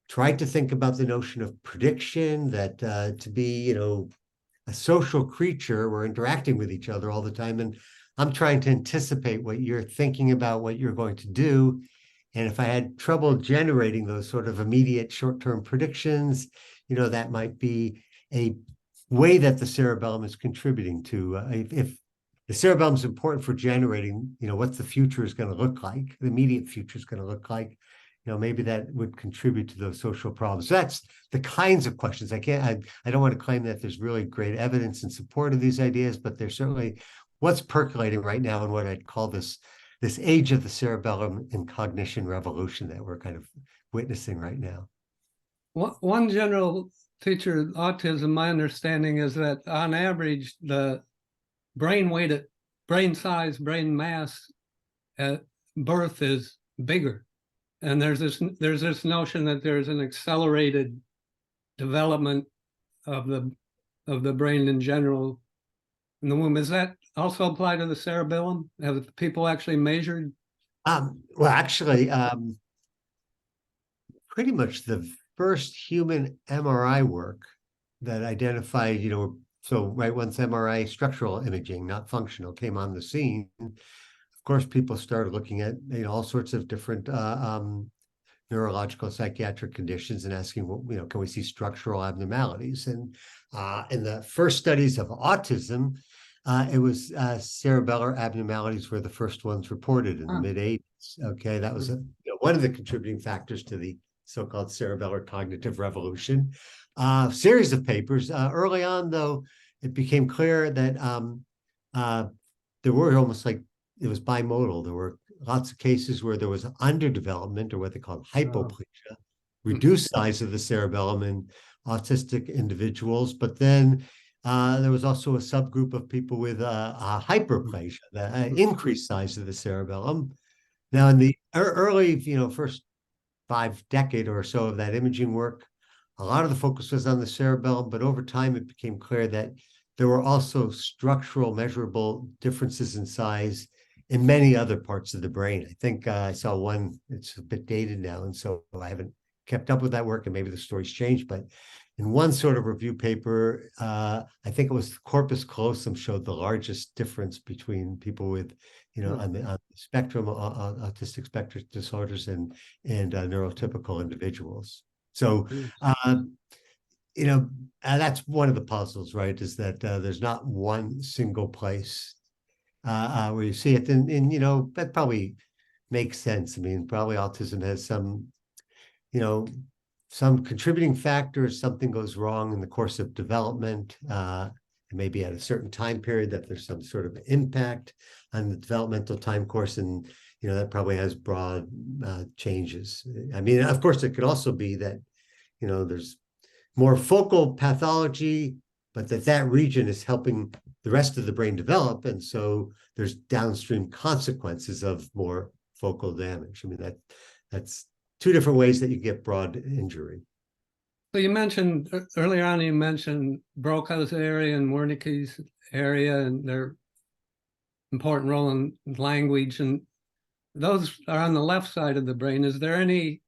tried to think about the notion of prediction, that to be, a social creature, we're interacting with each other all the time. And I'm trying to anticipate what you're thinking about, what you're going to do. And if I had trouble generating those sort of immediate short-term predictions, that might be a way that the cerebellum is contributing to. If the cerebellum is important for generating, what the future is going to look like, the immediate future is going to look like, maybe that would contribute to those social problems. So that's the kinds of questions. I don't want to claim that there's really great evidence in support of these ideas, but there's certainly what's percolating right now in what I'd call this age of the cerebellum and cognition revolution that we're kind of witnessing right now. One general feature of autism, my understanding, is that on average, the brain size, brain mass at birth is bigger. And there's this notion that there's an accelerated development of the brain in general in the womb. Is that also apply to the cerebellum? Have people actually measured? Well, actually, pretty much the first human MRI work that identified, so right once MRI structural imaging, not functional, came on the scene, of course, people started looking at all sorts of different neurological psychiatric conditions and asking, well, can we see structural abnormalities? And in the first studies of autism, it was cerebellar abnormalities were the first ones reported in the mid-'80s. Okay, that was one of the contributing factors to the so-called cerebellar cognitive revolution. Series of papers. Early on, though, it became clear that there were almost like it was bimodal. There were lots of cases where there was underdevelopment, or what they call hypoplasia, reduced size of the cerebellum in autistic individuals. But then there was also a subgroup of people with hyperplasia, the increased size of the cerebellum. Now, in the early, first decade or so of that imaging work, a lot of the focus was on the cerebellum, but over time it became clear that there were also structural measurable differences in size in many other parts of the brain. I think I saw one, it's a bit dated now, and so I haven't kept up with that work, and maybe the story's changed, but in one sort of review paper, I think it was corpus callosum showed the largest difference between people with, on the spectrum, autistic spectrum disorders and neurotypical individuals. So, that's one of the puzzles, right? Is that there's not one single place where you see it, and that probably makes sense. I mean, probably autism has some contributing factors. Something goes wrong in the course of development. Maybe at a certain time period that there's some sort of impact on the developmental time course, and that probably has broad changes. I mean, of course, it could also be that there's more focal pathology, but that region is helping the rest of the brain develop, and so there's downstream consequences of more focal damage. I mean, that's two different ways that you get broad injury. So you mentioned earlier on, you mentioned Broca's area and Wernicke's area and their important role in language, and those are on the left side of the brain. Is there any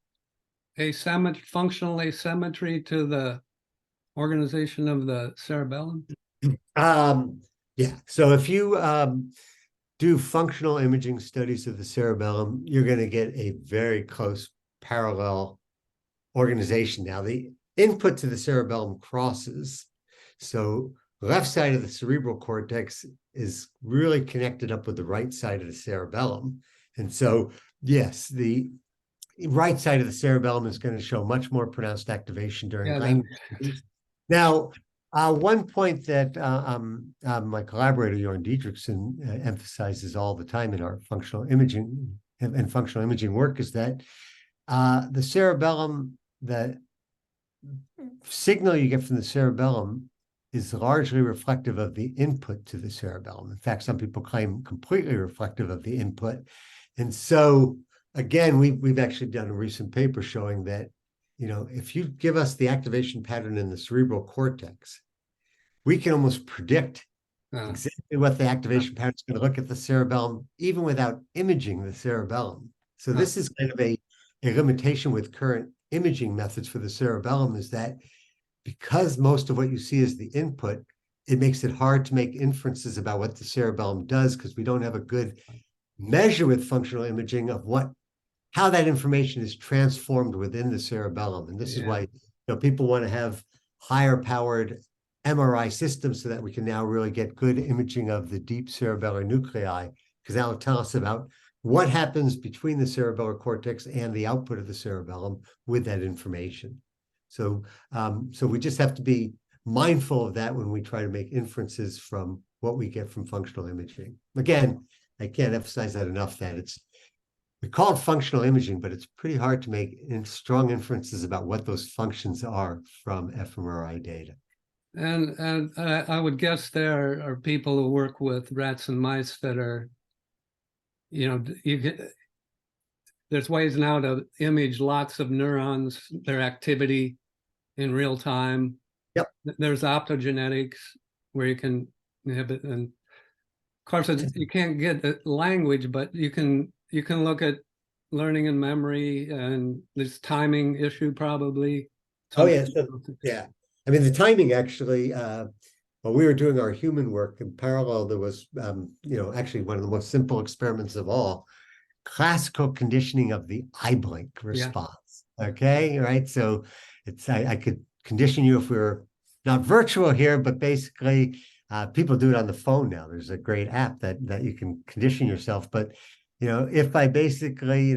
functional asymmetry to the organization of the cerebellum? Yeah. So if you do functional imaging studies of the cerebellum, you're going to get a very close parallel organization. Now, the input to the cerebellum crosses. So left side of the cerebral cortex is really connected up with the right side of the cerebellum. And so, yes, the right side of the cerebellum is going to show much more pronounced activation during language. Now, one point that my collaborator, Jorn Diedrichsen, emphasizes all the time in our functional imaging and functional imaging work is that the cerebellum, the signal you get from the cerebellum is largely reflective of the input to the cerebellum. In fact, some people claim completely reflective of the input. And so, again, we've actually done a recent paper showing that, if you give us the activation pattern in the cerebral cortex, we can almost predict exactly what the activation pattern is going to look at the cerebellum, even without imaging the cerebellum. So this is kind of a limitation with current imaging methods for the cerebellum, is that because most of what you see is the input, it makes it hard to make inferences about what the cerebellum does, because we don't have a good measure with functional imaging of how that information is transformed within the cerebellum. And this is why people want to have higher powered MRI systems so that we can now really get good imaging of the deep cerebellar nuclei, because that will tell us about what happens between the cerebellar cortex and the output of the cerebellum with that information. So, so we just have to be mindful of that when we try to make inferences from what we get from functional imaging. Again, I can't emphasize that enough, that we call it functional imaging, but it's pretty hard to make strong inferences about what those functions are from fMRI data. And I would guess there are people who work with rats and mice that are, there's ways now to image lots of neurons, their activity in real time. Yep. There's optogenetics where you can inhibit, and of course you can't get the language, but you can look at learning and memory, and this timing issue probably. Oh yeah, yeah. I mean, the timing actually, while we were doing our human work in parallel, there was, actually one of the most simple experiments of all, classical conditioning of the eye blink response. Yeah. Okay, right? So I could condition you if we were not virtual here, but basically people do it on the phone now. There's a great app that you can condition yourself. But, if I basically,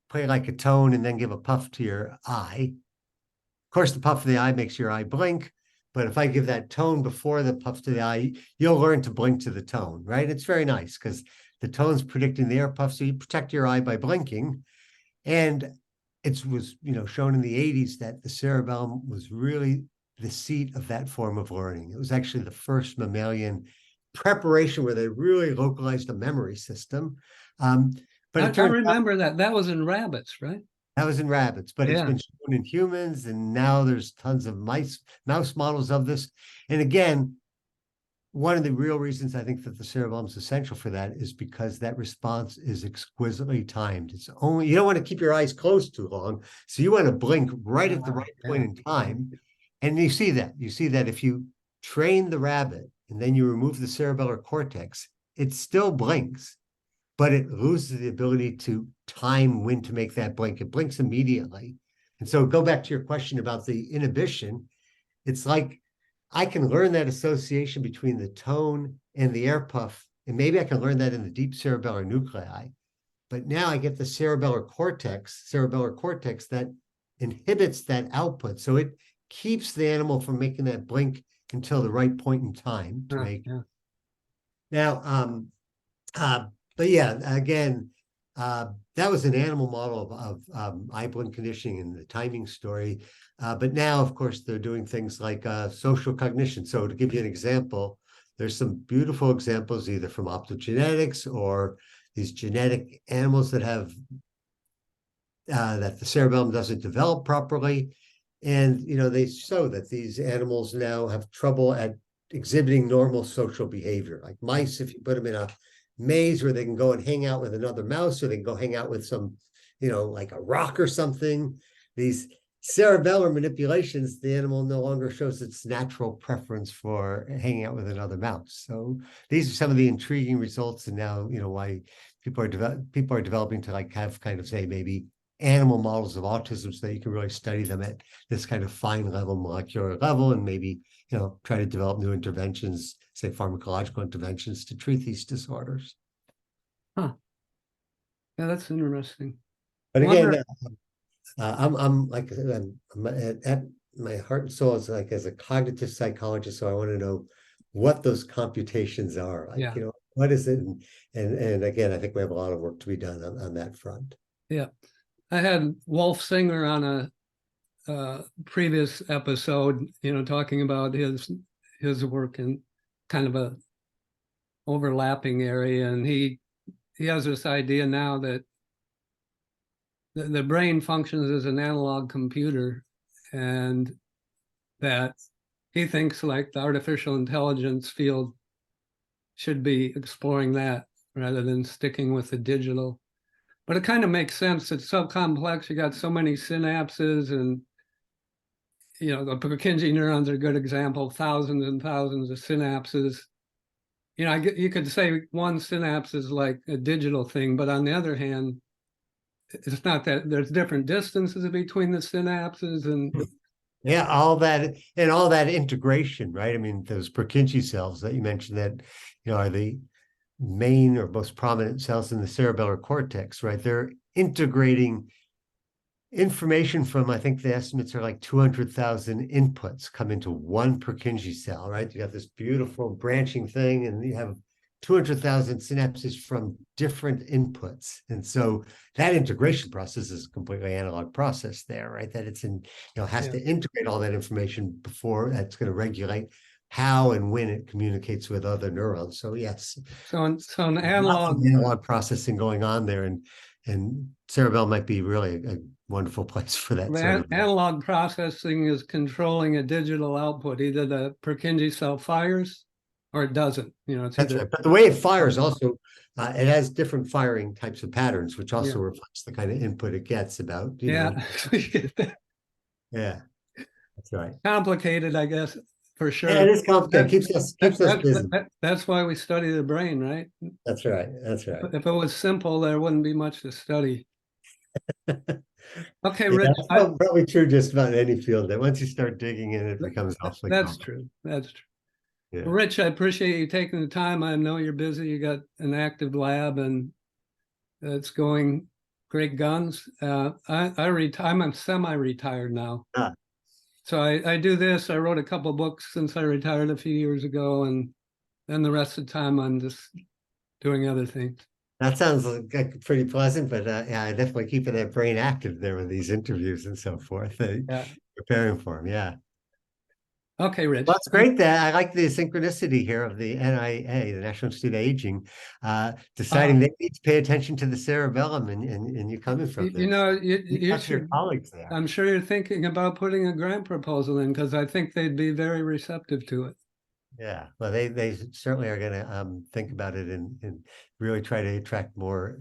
play like a tone and then give a puff to your eye, of course, the puff of the eye makes your eye blink, but if I give that tone before the puff to the eye, you'll learn to blink to the tone, right? It's very nice because the tone's predicting the air puff, so you protect your eye by blinking. And it was, shown in the 80s that the cerebellum was really the seat of that form of learning. It was actually the first mammalian preparation where they really localized a memory system. But I remember that was in rabbits, right? That was in rabbits, but it's Yeah. been shown in humans, and now there's tons of mouse models of this. And again, one of the real reasons I think that the cerebellum is essential for that is because that response is exquisitely timed. It's only, you don't want to keep your eyes closed too long, so you want to blink right at the right point in time. And you see that if you train the rabbit and then you remove the cerebellar cortex, it still blinks, but it loses the ability to time when to make that blink. It blinks immediately. And so go back to your question about the inhibition. It's like I can learn that association between the tone and the air puff, and maybe I can learn that in the deep cerebellar nuclei. But now I get the cerebellar cortex that inhibits that output. So it keeps the animal from making that blink until the right point in time to make. Yeah. Now, but yeah, again, that was an animal model of eye blink conditioning and the timing story. But now, of course, they're doing things like social cognition. So to give you an example, there's some beautiful examples either from optogenetics or these genetic animals that have that the cerebellum doesn't develop properly. And, you know, they show that these animals now have trouble at exhibiting normal social behavior. Like mice, if you put them in a maze where they can go and hang out with another mouse, or they can go hang out with some, you know, like a rock or something. These cerebellar manipulations, the animal no longer shows its natural preference for hanging out with another mouse. So these are some of the intriguing results, and now, you know, why people are developing to like have kind of say maybe animal models of autism so that you can really study them at this kind of fine level molecular level, and maybe, you know, try to develop new interventions, say pharmacological interventions to treat these disorders. Huh. Yeah, that's interesting. But again, I'm like I said, I'm at my heart and soul is like as a cognitive psychologist, so I want to know what those computations are. Like, Yeah. you know, what is it? And again, I think we have a lot of work to be done on that front. Yeah. I had Wolf Singer on a previous episode, you know, talking about his work in kind of a overlapping area, and he has this idea now that the brain functions as an analog computer, and that he thinks like the artificial intelligence field should be exploring that rather than sticking with the digital. But it kind of makes sense. It's so complex. You got so many synapses, and you know, the Purkinje neurons are a good example. Thousands and thousands of synapses. You know, you could say one synapse is like a digital thing, but on the other hand, it's not that. There's different distances between the synapses, and yeah, all that and all that integration, right? I mean, those Purkinje cells that you mentioned that, you know, are the main or most prominent cells in the cerebellar cortex, right? They're integrating information from, I think the estimates are like 200,000 inputs come into one Purkinje cell, right? You got this beautiful branching thing, and you have 200,000 synapses from different inputs. And so that integration process is a completely analog process there, right? That it's in, you know, has to integrate all that information before that's going to regulate how and when it communicates with other neurons. So yes. So an analog processing going on there, and cerebellum might be really a wonderful place for that. Analog processing is controlling a digital output. Either the Purkinje cell fires or it doesn't. You know, it's that's either... right. But the way it fires also, it has different firing types of patterns, which also reflects the kind of input it gets about, you know. Yeah, that's right. Complicated, I guess, for sure. Yeah, it is complicated. Keeps us busy. That's why we study the brain, right? That's right. That's right. If it was simple, there wouldn't be much to study. Okay, yeah, Rich. That's probably true just about any field. That once you start digging in, it becomes awfully That's true. That's true. Yeah. Well, Rich, I appreciate you taking the time. I know you're busy. You got an active lab, and it's going great guns. I'm semi-retired now. So I do this. I wrote a couple of books since I retired a few years ago, and then the rest of the time I'm just doing other things. That sounds like pretty pleasant, but yeah, definitely keeping that brain active there with these interviews and so forth. Preparing for them, yeah. Okay, Rich. Well, it's great that I like the synchronicity here of the NIA, the National Institute of Aging, deciding they need to pay attention to the cerebellum, and you coming from You this. know, You you talk to your should. colleagues there. I'm sure you're thinking about putting a grant proposal in because I think they'd be very receptive to it. Yeah, well, they certainly are going to think about it and really try to attract more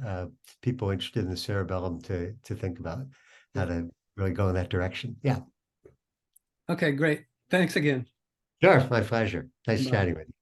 people interested in the cerebellum to think about how to really go in that direction. Yeah, Okay, great. Thanks again. sure, my pleasure. Nice Bye. chatting with you.